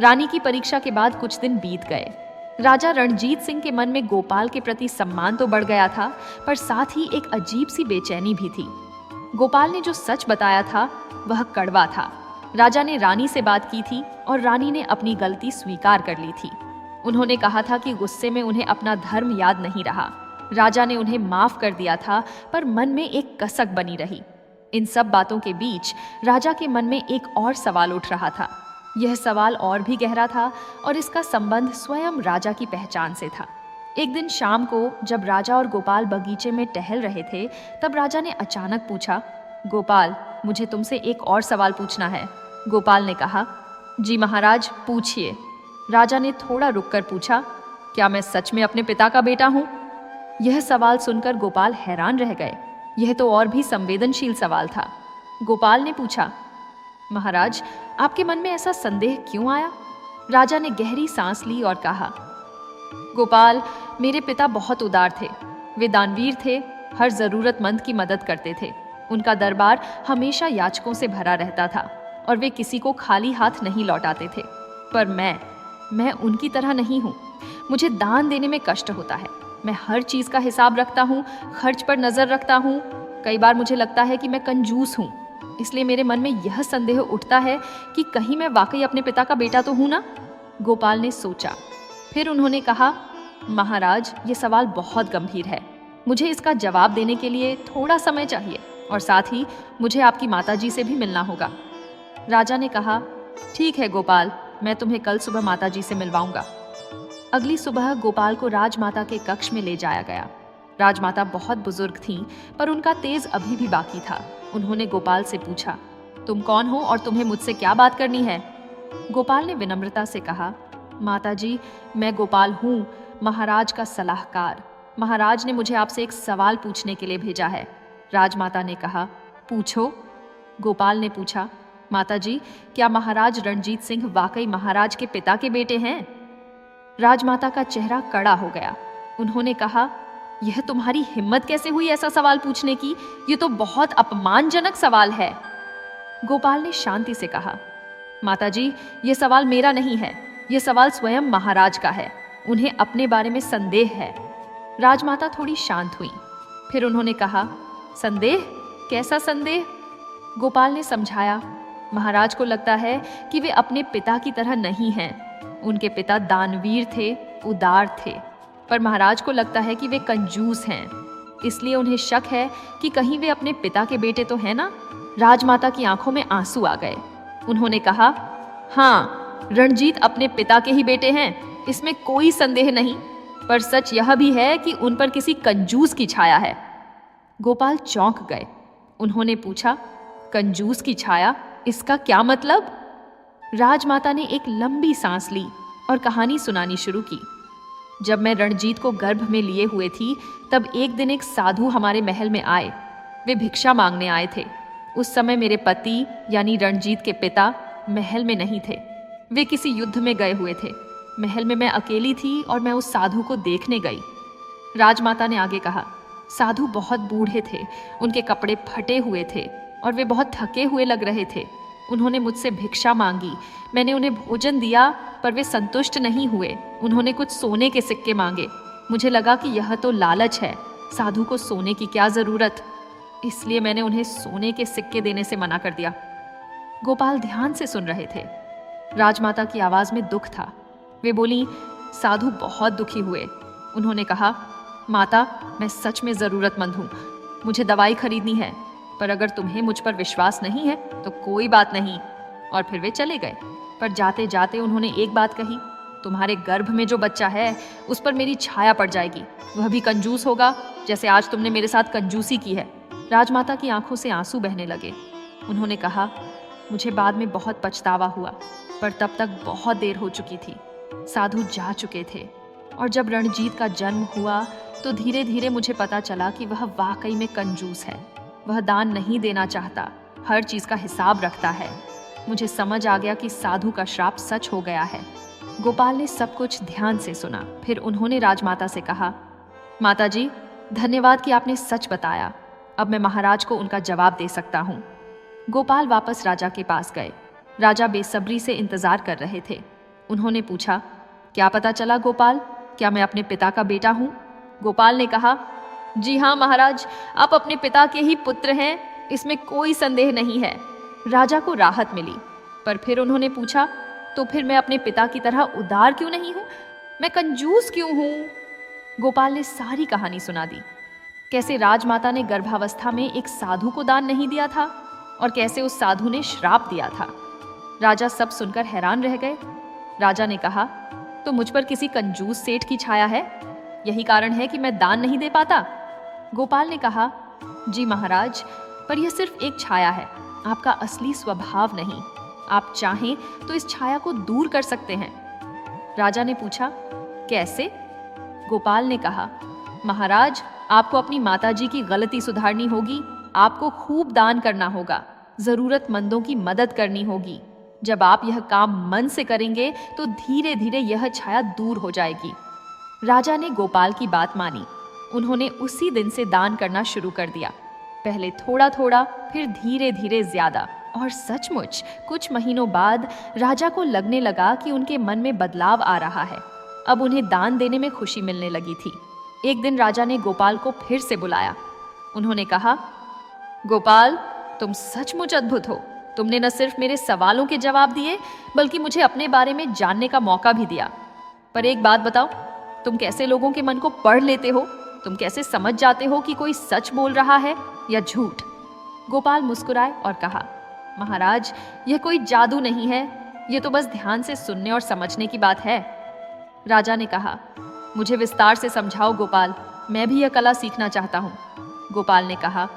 Speaker 1: रानी की परीक्षा के बाद कुछ दिन बीत गए। राजा रणजीत सिंह के मन में गोपाल के प्रति सम्मान तो बढ़ गया था, पर साथ ही एक अजीब सी बेचैनी भी थी। गोपाल ने जो सच बताया था वह कड़वा था। राजा ने रानी से बात की थी, और रानी ने अपनी गलती स्वीकार कर ली थी। उन्होंने कहा था कि गुस्से में उन्हें अपना धर्म याद नहीं रहा। राजा ने उन्हें माफ कर दिया था, पर मन में एक कसक बनी रही। इन सब बातों के बीच राजा के मन में एक और सवाल उठ रहा था। यह सवाल और भी गहरा था, और इसका संबंध स्वयं राजा की पहचान से था। एक दिन शाम को जब राजा और गोपाल बगीचे में टहल रहे थे, तब राजा ने अचानक पूछा, गोपाल, मुझे तुमसे एक और सवाल पूछना है। गोपाल ने कहा, जी महाराज, पूछिए। राजा ने थोड़ा रुककर पूछा, क्या मैं सच में अपने पिता का बेटा हूँ? यह सवाल सुनकर गोपाल हैरान रह गए। यह तो और भी संवेदनशील सवाल था। गोपाल ने पूछा, महाराज, आपके मन में ऐसा संदेह क्यों आया? राजा ने गहरी सांस ली और कहा, गोपाल, मेरे पिता बहुत उदार थे। वे दानवीर थे, हर जरूरतमंद की मदद करते थे। उनका दरबार हमेशा याचकों से भरा रहता था, और वे किसी को खाली हाथ नहीं लौटाते थे। पर मैं उनकी तरह नहीं हूँ। मुझे दान देने में कष्ट होता है। मैं हर चीज का हिसाब रखता हूँ, खर्च पर नजर रखता हूँ। कई बार मुझे लगता है कि मैं कंजूस हूँ। इसलिए मेरे मन में यह संदेह उठता है कि कहीं मैं वाकई अपने पिता का बेटा तो हूँ ना? गोपाल ने सोचा। फिर उन्होंने कहा, महाराज, ये सवाल बहुत गंभीर है। मुझे इसका जवाब देने के लिए थोड़ा समय चाहिए, और साथ ही मुझे आपकी माताजी से भी मिलना होगा। राजा ने कहा, ठीक है गोपाल, मैं तुम्हें कल सुबह माताजी से मिलवाऊंगा। अगली सुबह गोपाल को राजमाता के कक्ष में ले जाया गया। राजमाता बहुत बुजुर्ग थीं, पर उनका तेज अभी भी बाकी था। उन्होंने गोपाल से पूछा, तुम कौन हो और तुम्हें मुझसे क्या बात करनी है? गोपाल ने विनम्रता से कहा, माताजी, मैं गोपाल हूँ, महाराज का सलाहकार। महाराज ने मुझे आपसे एक सवाल पूछने के लिए भेजा है। राजमाता ने कहा, पूछो। गोपाल ने पूछा, माताजी, क्या महाराज रणजीत सिंह वाकई महाराज के पिता के बेटे हैं? राजमाता का चेहरा कड़ा हो गया। उन्होंने कहा, यह तुम्हारी हिम्मत कैसे हुई ऐसा सवाल पूछने की? यह तो बहुत अपमानजनक सवाल है। गोपाल ने शांति से कहा, माताजी, यह सवाल मेरा नहीं है। यह सवाल स्वयं महाराज का है। उन्हें अपने बारे में संदेह है। राजमाता थोड़ी शांत हुई। फिर उन्होंने कहा, संदेह? कैसा संदेह? गोपाल ने समझाया, महाराज को लगता है कि वे अपने पिता की तरह नहीं हैं। उनके पिता दानवीर थे, उदार थे, पर महाराज को लगता है कि वे कंजूस हैं। इसलिए उन्हें शक है कि कहीं वे अपने पिता के बेटे तो हैं ना? राजमाता की आंखों में आंसू आ गए। उन्होंने कहा, हाँ, रणजीत अपने पिता के ही बेटे हैं, इसमें कोई संदेह नहीं। पर सच यह भी है कि उन पर किसी कंजूस की छाया है। गोपाल चौंक गए। उन्होंने पूछा, कंजूस की छाया? इसका क्या मतलब? राजमाता ने एक लंबी सांस ली और कहानी सुनानी शुरू की। जब मैं रणजीत को गर्भ में लिए हुए थी, तब एक दिन एक साधु हमारे महल में आए। वे भिक्षा मांगने आए थे। उस समय मेरे पति यानी रणजीत के पिता महल में नहीं थे। वे किसी युद्ध में गए हुए थे। महल में मैं अकेली थी और मैं उस साधु को देखने गई। राजमाता ने आगे कहा, साधु बहुत बूढ़े थे, उनके कपड़े फटे हुए थे और वे बहुत थके हुए लग रहे थे। उन्होंने मुझसे भिक्षा मांगी। मैंने उन्हें भोजन दिया, पर वे संतुष्ट नहीं हुए। उन्होंने कुछ सोने के सिक्के मांगे। मुझे लगा कि यह तो लालच है, साधु को सोने की क्या जरूरत, इसलिए मैंने उन्हें सोने के सिक्के देने से मना कर दिया। गोपाल ध्यान से सुन रहे थे। राजमाता की आवाज में दुख था। वे बोली, साधु बहुत दुखी हुए। उन्होंने कहा, माता, मैं सच में जरूरतमंद हूँ, मुझे दवाई खरीदनी है, पर अगर तुम्हें मुझ पर विश्वास नहीं है तो कोई बात नहीं। और फिर वे चले गए। पर जाते जाते उन्होंने एक बात कही, तुम्हारे गर्भ में जो बच्चा है उस पर मेरी छाया पड़ जाएगी, वह भी कंजूस होगा जैसे आज तुमने मेरे साथ कंजूसी की है। राजमाता की आंखों से आंसू बहने लगे। उन्होंने कहा, मुझे बाद में बहुत पछतावा हुआ, पर तब तक बहुत देर हो चुकी थी। साधु जा चुके थे और जब रणजीत का जन्म हुआ तो धीरे धीरे मुझे पता चला कि वह वाकई में कंजूस है। वह दान नहीं देना चाहता, हर चीज का हिसाब रखता है। मुझे समझ आ गया कि साधु का श्राप सच हो गया है। गोपाल ने सब कुछ ध्यान से सुना। फिर उन्होंने राजमाता से कहा, माता जी, धन्यवाद कि आपने सच बताया। अब मैं महाराज को उनका जवाब दे सकता हूँ। गोपाल वापस राजा के पास गए। राजा बेसब्री से इंतजार कर रहे थे। उन्होंने पूछा, क्या पता चला गोपाल, क्या मैं अपने पिता का बेटा हूँ? गोपाल ने कहा, जी हाँ महाराज, आप अपने पिता के ही पुत्र हैं, इसमें कोई संदेह नहीं है। राजा को राहत मिली, पर फिर उन्होंने पूछा, तो फिर मैं अपने पिता की तरह उदार क्यों नहीं हूँ? मैं कंजूस क्यों हूँ? गोपाल ने सारी कहानी सुना दी। कैसे राजमाता ने गर्भावस्था में एक साधु को दान नहीं दिया था और कैसे उस साधु ने श्राप दिया था। राजा सब सुनकर हैरान रह गए। राजा ने कहा, तो मुझ पर किसी कंजूस सेठ की छाया है, यही कारण है कि मैं दान नहीं दे पाता? गोपाल ने कहा, जी महाराज, पर यह सिर्फ एक छाया है, आपका असली स्वभाव नहीं। आप चाहें तो इस छाया को दूर कर सकते हैं। राजा ने पूछा, कैसे? गोपाल ने कहा, महाराज, आपको अपनी माताजी की गलती सुधारनी होगी। आपको खूब दान करना होगा, जरूरतमंदों की मदद करनी होगी। जब आप यह काम मन से करेंगे तो धीरे धीरे यह छाया दूर हो जाएगी। राजा ने गोपाल की बात मानी। उन्होंने उसी दिन से दान करना शुरू कर दिया। पहले थोड़ा थोड़ा, फिर धीरे धीरे ज्यादा। और सचमुच कुछ महीनों बाद राजा को लगने लगा कि उनके मन में बदलाव आ रहा है। अब उन्हें दान देने में खुशी मिलने लगी थी। एक दिन राजा ने गोपाल को फिर से बुलाया। उन्होंने कहा, गोपाल, तुम सचमुच अद्भुत हो। तुमने न सिर्फ मेरे सवालों के जवाब दिए, बल्कि मुझे अपने बारे में जानने का मौका भी दिया। पर एक बात बताओ, तुम कैसे लोगों के मन को पढ़ लेते हो? तुम कैसे समझ जाते हो कि कोई सच बोल रहा है या झूठ? गोपाल मुस्कुराए और कहा, महाराज, यह कोई जादू नहीं है, यह तो बस ध्यान से सुनने और समझने की बात है। राजा ने कहा, मुझे विस्तार से समझाओ गोपाल, मैं भी यह कला सीखना चाहता हूँ। गोपाल ने कहा,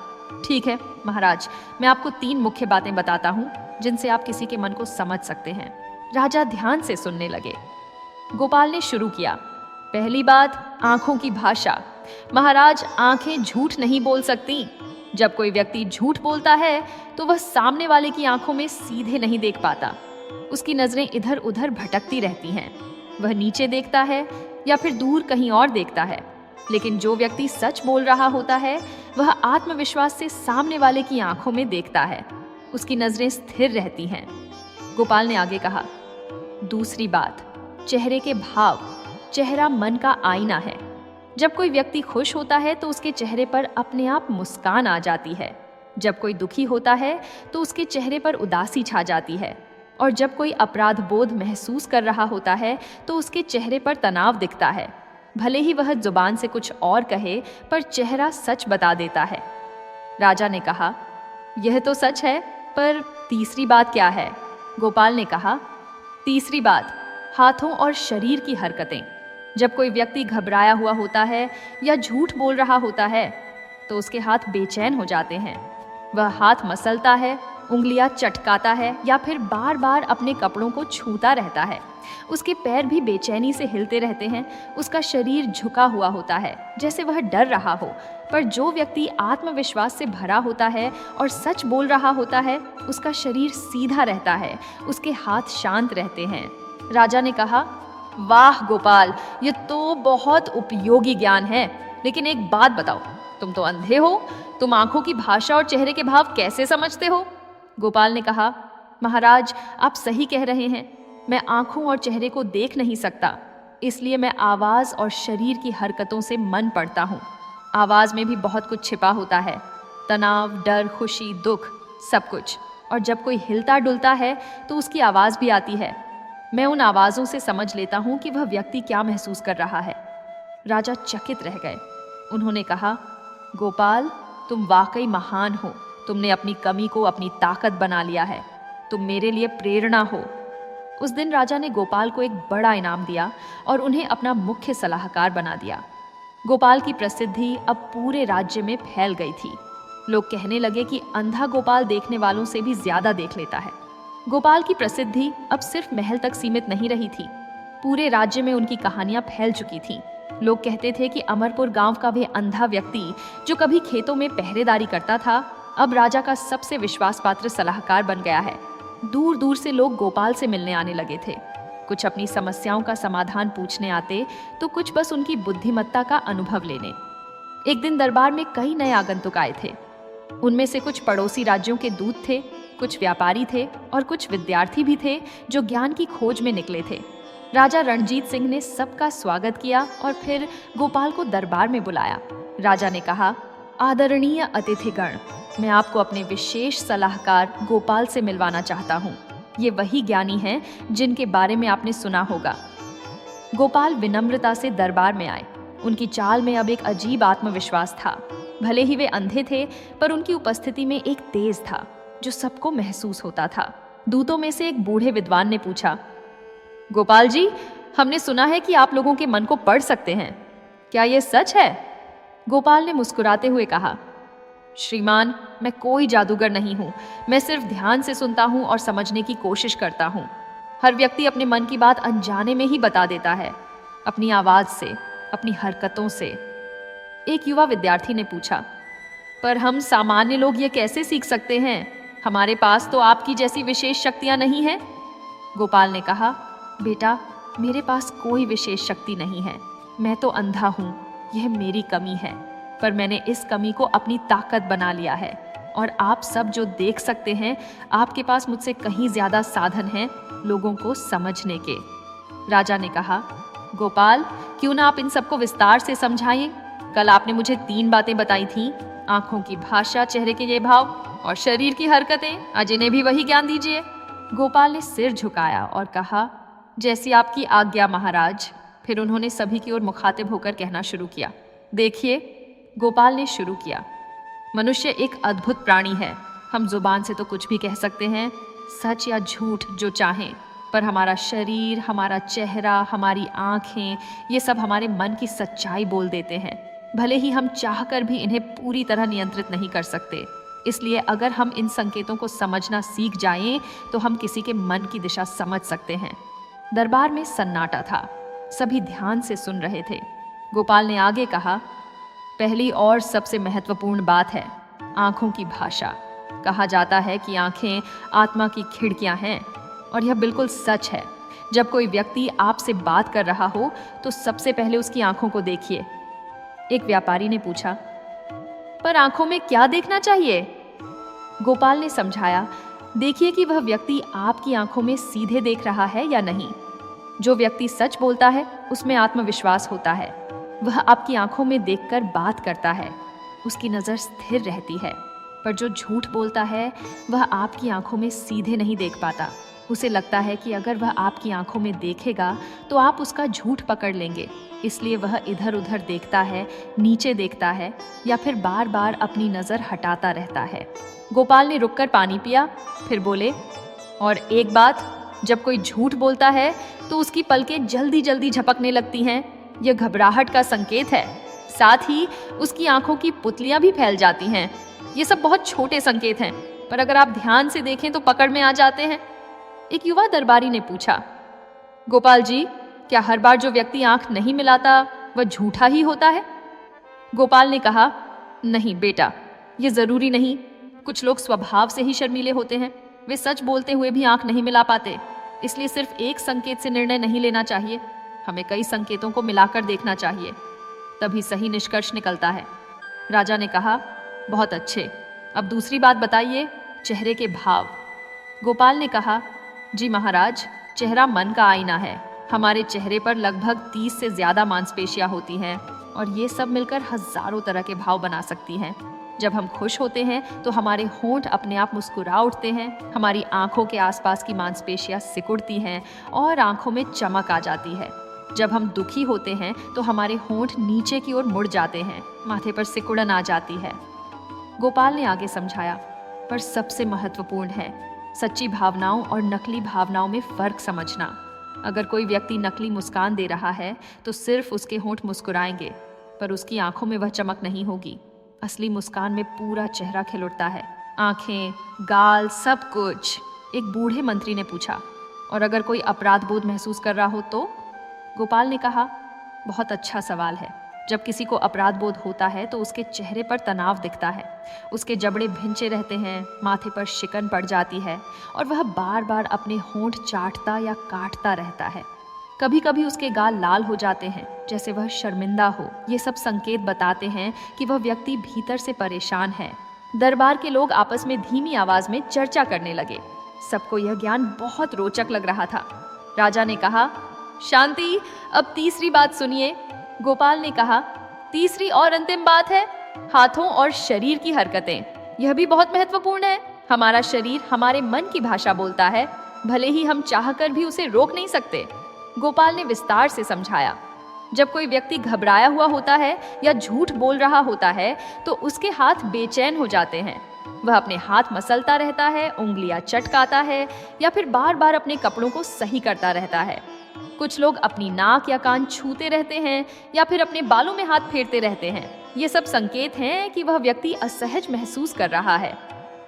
Speaker 1: ठीक है महाराज, मैं आपको 3 मुख्य बातें बताता हूँ जिनसे आप किसी के मन को समझ सकते हैं। राजा ध्यान से सुनने लगे। गोपाल ने शुरू किया, पहली बात, आंखों की भाषा। महाराज, आंखें झूठ नहीं बोल सकती। जब कोई व्यक्ति झूठ बोलता है तो वह सामने वाले की आंखों में सीधे नहीं देख पाता। उसकी नजरें इधर उधर भटकती रहती हैं। वह नीचे देखता है या फिर दूर कहीं और देखता है। लेकिन जो व्यक्ति सच बोल रहा होता है वह आत्मविश्वास से सामने वाले की आंखों में देखता है। उसकी नजरें स्थिर रहती हैं। गोपाल ने आगे कहा, दूसरी बात, चेहरे के भाव। चेहरा मन का आईना है। जब कोई व्यक्ति खुश होता है तो उसके चेहरे पर अपने आप मुस्कान आ जाती है। जब कोई दुखी होता है तो उसके चेहरे पर उदासी छा जाती है। और जब कोई अपराध बोध महसूस कर रहा होता है तो उसके चेहरे पर तनाव दिखता है। भले ही वह जुबान से कुछ और कहे, पर चेहरा सच बता देता है। राजा ने कहा, यह तो सच है, पर तीसरी बात क्या है? गोपाल ने कहा, तीसरी बात, हाथों और शरीर की हरकतें। जब कोई व्यक्ति घबराया हुआ होता है या झूठ बोल रहा होता है तो उसके हाथ बेचैन हो जाते हैं। वह हाथ मसलता है, उंगलियां चटकाता है या फिर बार बार अपने कपड़ों को छूता रहता है। उसके पैर भी बेचैनी से हिलते रहते हैं। उसका शरीर झुका हुआ होता है जैसे वह डर रहा हो। पर जो व्यक्ति आत्मविश्वास से भरा होता है और सच बोल रहा होता है उसका शरीर सीधा रहता है, उसके हाथ शांत रहते हैं। राजा ने कहा, वाह गोपाल, ये तो बहुत उपयोगी ज्ञान है। लेकिन एक बात बताओ, तुम तो अंधे हो, तुम आंखों की भाषा और चेहरे के भाव कैसे समझते हो? गोपाल ने कहा, महाराज, आप सही कह रहे हैं। मैं आंखों और चेहरे को देख नहीं सकता, इसलिए मैं आवाज और शरीर की हरकतों से मन पढ़ता हूँ। आवाज में भी बहुत कुछ छिपा होता है, तनाव, डर, खुशी, दुख, सब कुछ। और जब कोई हिलता डुलता है तो उसकी आवाज भी आती है। मैं उन आवाजों से समझ लेता हूँ कि वह व्यक्ति क्या महसूस कर रहा है। राजा चकित रह गए। उन्होंने कहा, गोपाल, तुम वाकई महान हो। तुमने अपनी कमी को अपनी ताकत बना लिया है। तुम मेरे लिए प्रेरणा हो। उस दिन राजा ने गोपाल को एक बड़ा इनाम दिया और उन्हें अपना मुख्य सलाहकार बना दिया। गोपाल की प्रसिद्धि अब पूरे राज्य में फैल गई थी। लोग कहने लगे कि अंधा गोपाल देखने वालों से भी ज्यादा देख लेता है। गोपाल की प्रसिद्धि अब सिर्फ महल तक सीमित नहीं रही थी, पूरे राज्य में उनकी कहानियां फैल चुकी थीं। लोग कहते थे कि अमरपुर गांव का वह अंधा व्यक्ति जो कभी खेतों में पहरेदारी करता था, अब राजा का सबसे विश्वास पात्र सलाहकार बन गया है। दूर दूर से लोग गोपाल से मिलने आने लगे थे। कुछ अपनी समस्याओं का समाधान पूछने आते, तो कुछ बस उनकी बुद्धिमत्ता का अनुभव लेने। एक दिन दरबार में कई नए आगंतुक आए थे। उनमें से कुछ पड़ोसी राज्यों के दूत थे, कुछ व्यापारी थे और कुछ विद्यार्थी भी थे जो ज्ञान की खोज में निकले थे। राजा रणजीत सिंह ने सबका स्वागत किया और फिर गोपाल को दरबार में बुलाया। राजा ने कहा, आदरणीय अतिथिगण, मैं आपको अपने विशेष सलाहकार गोपाल से मिलवाना चाहता हूँ। ये वही ज्ञानी हैं जिनके बारे में आपने सुना होगा। गोपाल विनम्रता से दरबार में आए। उनकी चाल में अब एक अजीब आत्मविश्वास था। भले ही वे अंधे थे, पर उनकी उपस्थिति में एक तेज था जो सबको महसूस होता था। दूतों में से एक बूढ़े विद्वान ने पूछा, गोपाल जी, हमने सुना है कि आप लोगों के मन को पढ़ सकते हैं, क्या यह सच है? गोपाल ने मुस्कुराते हुए कहा, श्रीमान, मैं कोई जादूगर नहीं हूं। मैं सिर्फ ध्यान से सुनता हूं और समझने की कोशिश करता हूं। हर व्यक्ति अपने मन की बात अनजाने में ही बता देता है, अपनी आवाज से, अपनी हरकतों से। एक युवा विद्यार्थी ने पूछा, पर हम सामान्य लोग ये कैसे सीख सकते हैं? हमारे पास तो आपकी जैसी विशेष शक्तियां नहीं हैं। गोपाल ने कहा, बेटा, मेरे पास कोई विशेष शक्ति नहीं है। मैं तो अंधा हूँ, यह मेरी कमी है, पर मैंने इस कमी को अपनी ताकत बना लिया है। और आप सब जो देख सकते हैं, आपके पास मुझसे कहीं ज्यादा साधन हैं लोगों को समझने के। राजा ने कहा, गोपाल, क्यों ना आप इन सबको विस्तार से समझाएं? कल आपने मुझे 3 बातें बताई थीं, आंखों की भाषा, चेहरे के ये भाव और शरीर की हरकतें। आज इन्हें भी वही ज्ञान दीजिए। गोपाल ने सिर झुकाया और कहा, जैसी आपकी आज्ञा महाराज। फिर उन्होंने सभी की ओर मुखातिब होकर कहना शुरू किया। देखिए, गोपाल ने शुरू किया, मनुष्य एक अद्भुत प्राणी है। हम जुबान से तो कुछ भी कह सकते हैं, सच या झूठ जो चाहें, पर हमारा शरीर, हमारा चेहरा, हमारी आंखें, ये सब हमारे मन की सच्चाई बोल देते हैं। भले ही हम चाहकर भी इन्हें पूरी तरह नियंत्रित नहीं कर सकते। इसलिए अगर हम इन संकेतों को समझना सीख जाएं, तो हम किसी के मन की दिशा समझ सकते हैं। दरबार में सन्नाटा था, सभी ध्यान से सुन रहे थे। गोपाल ने आगे कहा, पहली और सबसे महत्वपूर्ण बात है आंखों की भाषा। कहा जाता है कि आंखें आत्मा की खिड़कियां हैं, और यह बिल्कुल सच है। जब कोई व्यक्ति आपसे बात कर रहा हो, तो सबसे पहले उसकी आंखों को देखिए। एक व्यापारी ने पूछा, पर आंखों में क्या देखना चाहिए? गोपाल ने समझाया, देखिए कि वह व्यक्ति आपकी आंखों में सीधे देख रहा है या नहीं। जो व्यक्ति सच बोलता है, उसमें आत्मविश्वास होता है। वह आपकी आंखों में देखकर बात करता है, उसकी नज़र स्थिर रहती है। पर जो झूठ बोलता है, वह आपकी आंखों में सीधे नहीं देख पाता। उसे लगता है कि अगर वह आपकी आंखों में देखेगा तो आप उसका झूठ पकड़ लेंगे, इसलिए वह इधर उधर देखता है, नीचे देखता है, या फिर बार बार अपनी नज़र हटाता रहता है। गोपाल ने रुककर पानी पिया, फिर बोले, और एक बात, जब कोई झूठ बोलता है तो उसकी पलकें जल्दी जल्दी झपकने लगती हैं। यह घबराहट का संकेत है। साथ ही उसकी आंखों की पुतलियां भी फैल जाती हैं। ये सब बहुत छोटे संकेत हैं, पर अगर आप ध्यान से देखें तो पकड़ में आ जाते हैं। एक युवा दरबारी ने पूछा, गोपाल जी, क्या हर बार जो व्यक्ति आंख नहीं मिलाता वह झूठा ही होता है? गोपाल ने कहा, नहीं बेटा, ये जरूरी नहीं। कुछ लोग स्वभाव से ही शर्मीले होते हैं। वे सच बोलते हुए भी आंख नहीं मिला पाते। इसलिए सिर्फ एक संकेत से निर्णय नहीं लेना चाहिए, हमें कई संकेतों को मिलाकर देखना चाहिए, तभी सही निष्कर्ष निकलता है। राजा ने कहा, बहुत अच्छे, अब दूसरी बात बताइए, चेहरे के भाव। गोपाल ने कहा, जी महाराज, चेहरा मन का आईना है। हमारे चेहरे पर लगभग 30 से ज्यादा मांसपेशियां होती हैं, और ये सब मिलकर हजारों तरह के भाव बना सकती हैं। जब हम खुश होते हैं तो हमारे होंठ अपने आप मुस्कुरा उठते हैं, हमारी आंखों के आसपास की मांसपेशियां सिकुड़ती हैं और आंखों में चमक आ जाती है। जब हम दुखी होते हैं तो हमारे होंठ नीचे की ओर मुड़ जाते हैं, माथे पर सिकुड़न आ जाती है। गोपाल ने आगे समझाया, पर सबसे महत्वपूर्ण है, सच्ची भावनाओं और नकली भावनाओं में फर्क समझना। अगर कोई व्यक्ति नकली मुस्कान दे रहा है तो सिर्फ उसके होंठ मुस्कुराएंगे, पर उसकी आंखों में वह चमक नहीं होगी। असली मुस्कान में पूरा चेहरा खिल उठता है, आंखें, गाल, सब कुछ। एक बूढ़े मंत्री ने पूछा। और अगर कोई अपराध बोध महसूस कर रहा हो तो? गोपाल ने कहा, बहुत अच्छा सवाल है। जब किसी को अपराध बोध होता है तो उसके चेहरे पर तनाव दिखता है, उसके जबड़े भिंचे रहते हैं, माथे पर शिकन पड़ जाती है और वह बार बार अपने होंठ चाटता या काटता रहता है। कभी कभी उसके गाल लाल हो जाते हैं, जैसे वह शर्मिंदा हो। ये सब संकेत बताते हैं कि वह व्यक्ति भीतर से परेशान है। दरबार के लोग आपस में धीमी आवाज में चर्चा करने लगे। सबको यह ज्ञान बहुत रोचक लग रहा था। राजा ने कहा, शांति, अब तीसरी बात सुनिए। गोपाल ने कहा, तीसरी और अंतिम बात है हाथों और शरीर की हरकतें। यह भी बहुत महत्वपूर्ण है। हमारा शरीर हमारे मन की भाषा बोलता है, भले ही हम चाहकर भी उसे रोक नहीं सकते। गोपाल ने विस्तार से समझाया। जब कोई व्यक्ति घबराया हुआ होता है या झूठ बोल रहा होता है तो उसके हाथ बेचैन हो जाते हैं। वह अपने हाथ मसलता रहता है, उंगलियां चटकाता है या फिर बार बार अपने कपड़ों को सही करता रहता है। कुछ लोग अपनी नाक या कान छूते रहते हैं या फिर अपने बालों में हाथ फेरते रहते हैं। ये सब संकेत हैं कि वह व्यक्ति असहज महसूस कर रहा है।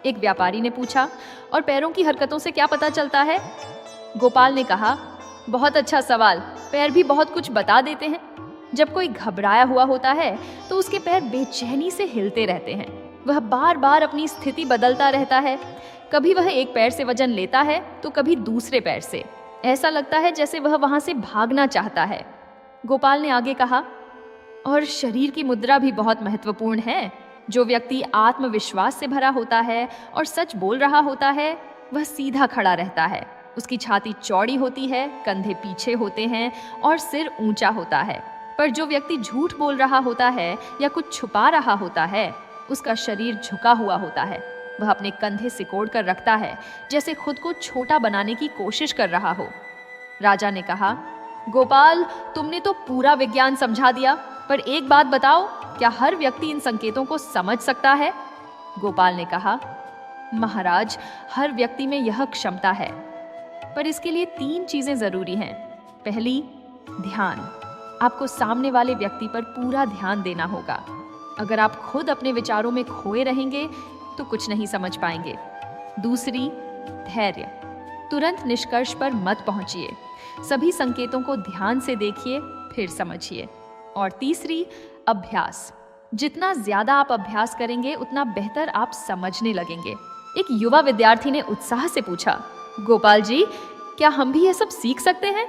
Speaker 1: एक व्यापारी ने पूछा, और पैरों की हरकतों से क्या पता चलता है? गोपाल ने कहा, बहुत अच्छा सवाल। पैर भी बहुत कुछ बता देते हैं। जब कोई घबराया हुआ होता है तो उसके पैर बेचैनी से हिलते रहते हैं। वह बार बार अपनी स्थिति बदलता रहता है। कभी वह एक पैर से वजन लेता है तो कभी दूसरे पैर से। ऐसा लगता है जैसे वह वहां से भागना चाहता है। गोपाल ने आगे कहा, और शरीर की मुद्रा भी बहुत महत्वपूर्ण है। जो व्यक्ति आत्मविश्वास से भरा होता है और सच बोल रहा होता है, वह सीधा खड़ा रहता है। उसकी छाती चौड़ी होती है, कंधे पीछे होते हैं और सिर ऊंचा होता है। पर जो व्यक्ति झूठ बोल रहा होता है या कुछ छुपा रहा होता है, उसका शरीर झुका हुआ होता है। वह अपने कंधे सिकोड़ कर रखता है, जैसे खुद को छोटा बनाने की कोशिश कर रहा हो। राजा ने कहा, गोपाल, तुमने तो पूरा विज्ञान समझा दिया, पर एक बात बताओ, क्या हर व्यक्ति इन संकेतों को समझ सकता है? गोपाल ने कहा, महाराज, हर व्यक्ति में यह क्षमता है, पर इसके लिए 3 चीजें जरूरी हैं। पहली, ध्यान। आपको सामने वाले व्यक्ति पर पूरा ध्यान देना होगा। अगर आप खुद अपने विचारों में खोए रहेंगे तो कुछ नहीं समझ पाएंगे। दूसरी, धैर्य। तुरंत निष्कर्ष पर मत पहुंचिए। सभी संकेतों को ध्यान से देखिए, फिर समझिए। और तीसरी, अभ्यास। जितना ज्यादा आप अभ्यास करेंगे उतना बेहतर आप समझने लगेंगे। एक युवा विद्यार्थी ने उत्साह से पूछा, गोपाल जी, क्या हम भी यह सब सीख सकते हैं?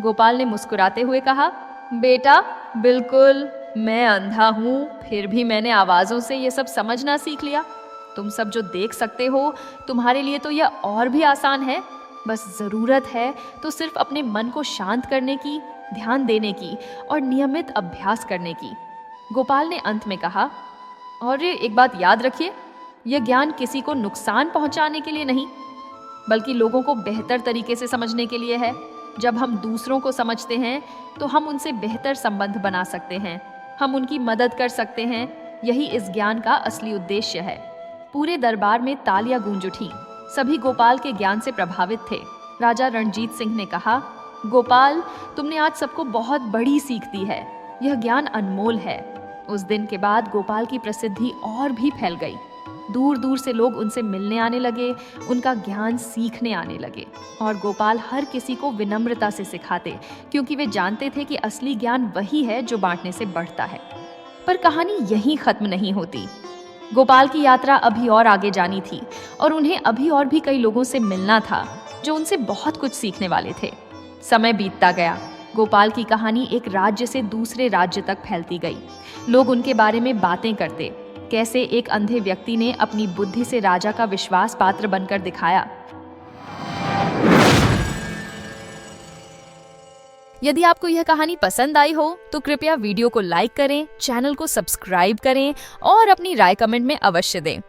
Speaker 1: गोपाल ने मुस्कुराते हुए कहा, बेटा, बिल्कुल। मैं अंधा हूँ, फिर भी मैंने आवाजों से ये सब समझना सीख लिया। तुम सब जो देख सकते हो, तुम्हारे लिए तो यह और भी आसान है। बस जरूरत है तो सिर्फ अपने मन को शांत करने की, ध्यान देने की और नियमित अभ्यास करने की। गोपाल ने अंत में कहा, और एक बात याद रखिए, यह ज्ञान किसी को नुकसान पहुंचाने के लिए नहीं, बल्कि लोगों को बेहतर तरीके से समझने के लिए है। जब हम दूसरों को समझते हैं तो हम उनसे बेहतर संबंध बना सकते हैं, हम उनकी मदद कर सकते हैं। यही इस ज्ञान का असली उद्देश्य है। पूरे दरबार में तालियां गूंज उठी। सभी गोपाल के ज्ञान से प्रभावित थे। राजा रणजीत सिंह ने कहा, गोपाल, तुमने आज सबको बहुत बड़ी सीख दी है। यह ज्ञान अनमोल है। उस दिन के बाद गोपाल की प्रसिद्धि और भी फैल गई। दूर दूर से लोग उनसे मिलने आने लगे, उनका ज्ञान सीखने आने लगे। और गोपाल हर किसी को विनम्रता से सिखाते, क्योंकि वे जानते थे कि असली ज्ञान वही है जो बांटने से बढ़ता है। पर कहानी यहीं खत्म नहीं होती। गोपाल की यात्रा अभी और आगे जानी थी और उन्हें अभी और भी कई लोगों से मिलना था जो उनसे बहुत कुछ सीखने वाले थे। समय बीतता गया। गोपाल की कहानी एक राज्य से दूसरे राज्य तक फैलती गई। लोग उनके बारे में बातें करते, कैसे एक अंधे व्यक्ति ने अपनी बुद्धि से राजा का विश्वास पात्र बनकर दिखाया। यदि आपको यह कहानी पसंद आई हो तो कृपया वीडियो को लाइक करें, चैनल को सब्सक्राइब करें और अपनी राय कमेंट में अवश्य दें।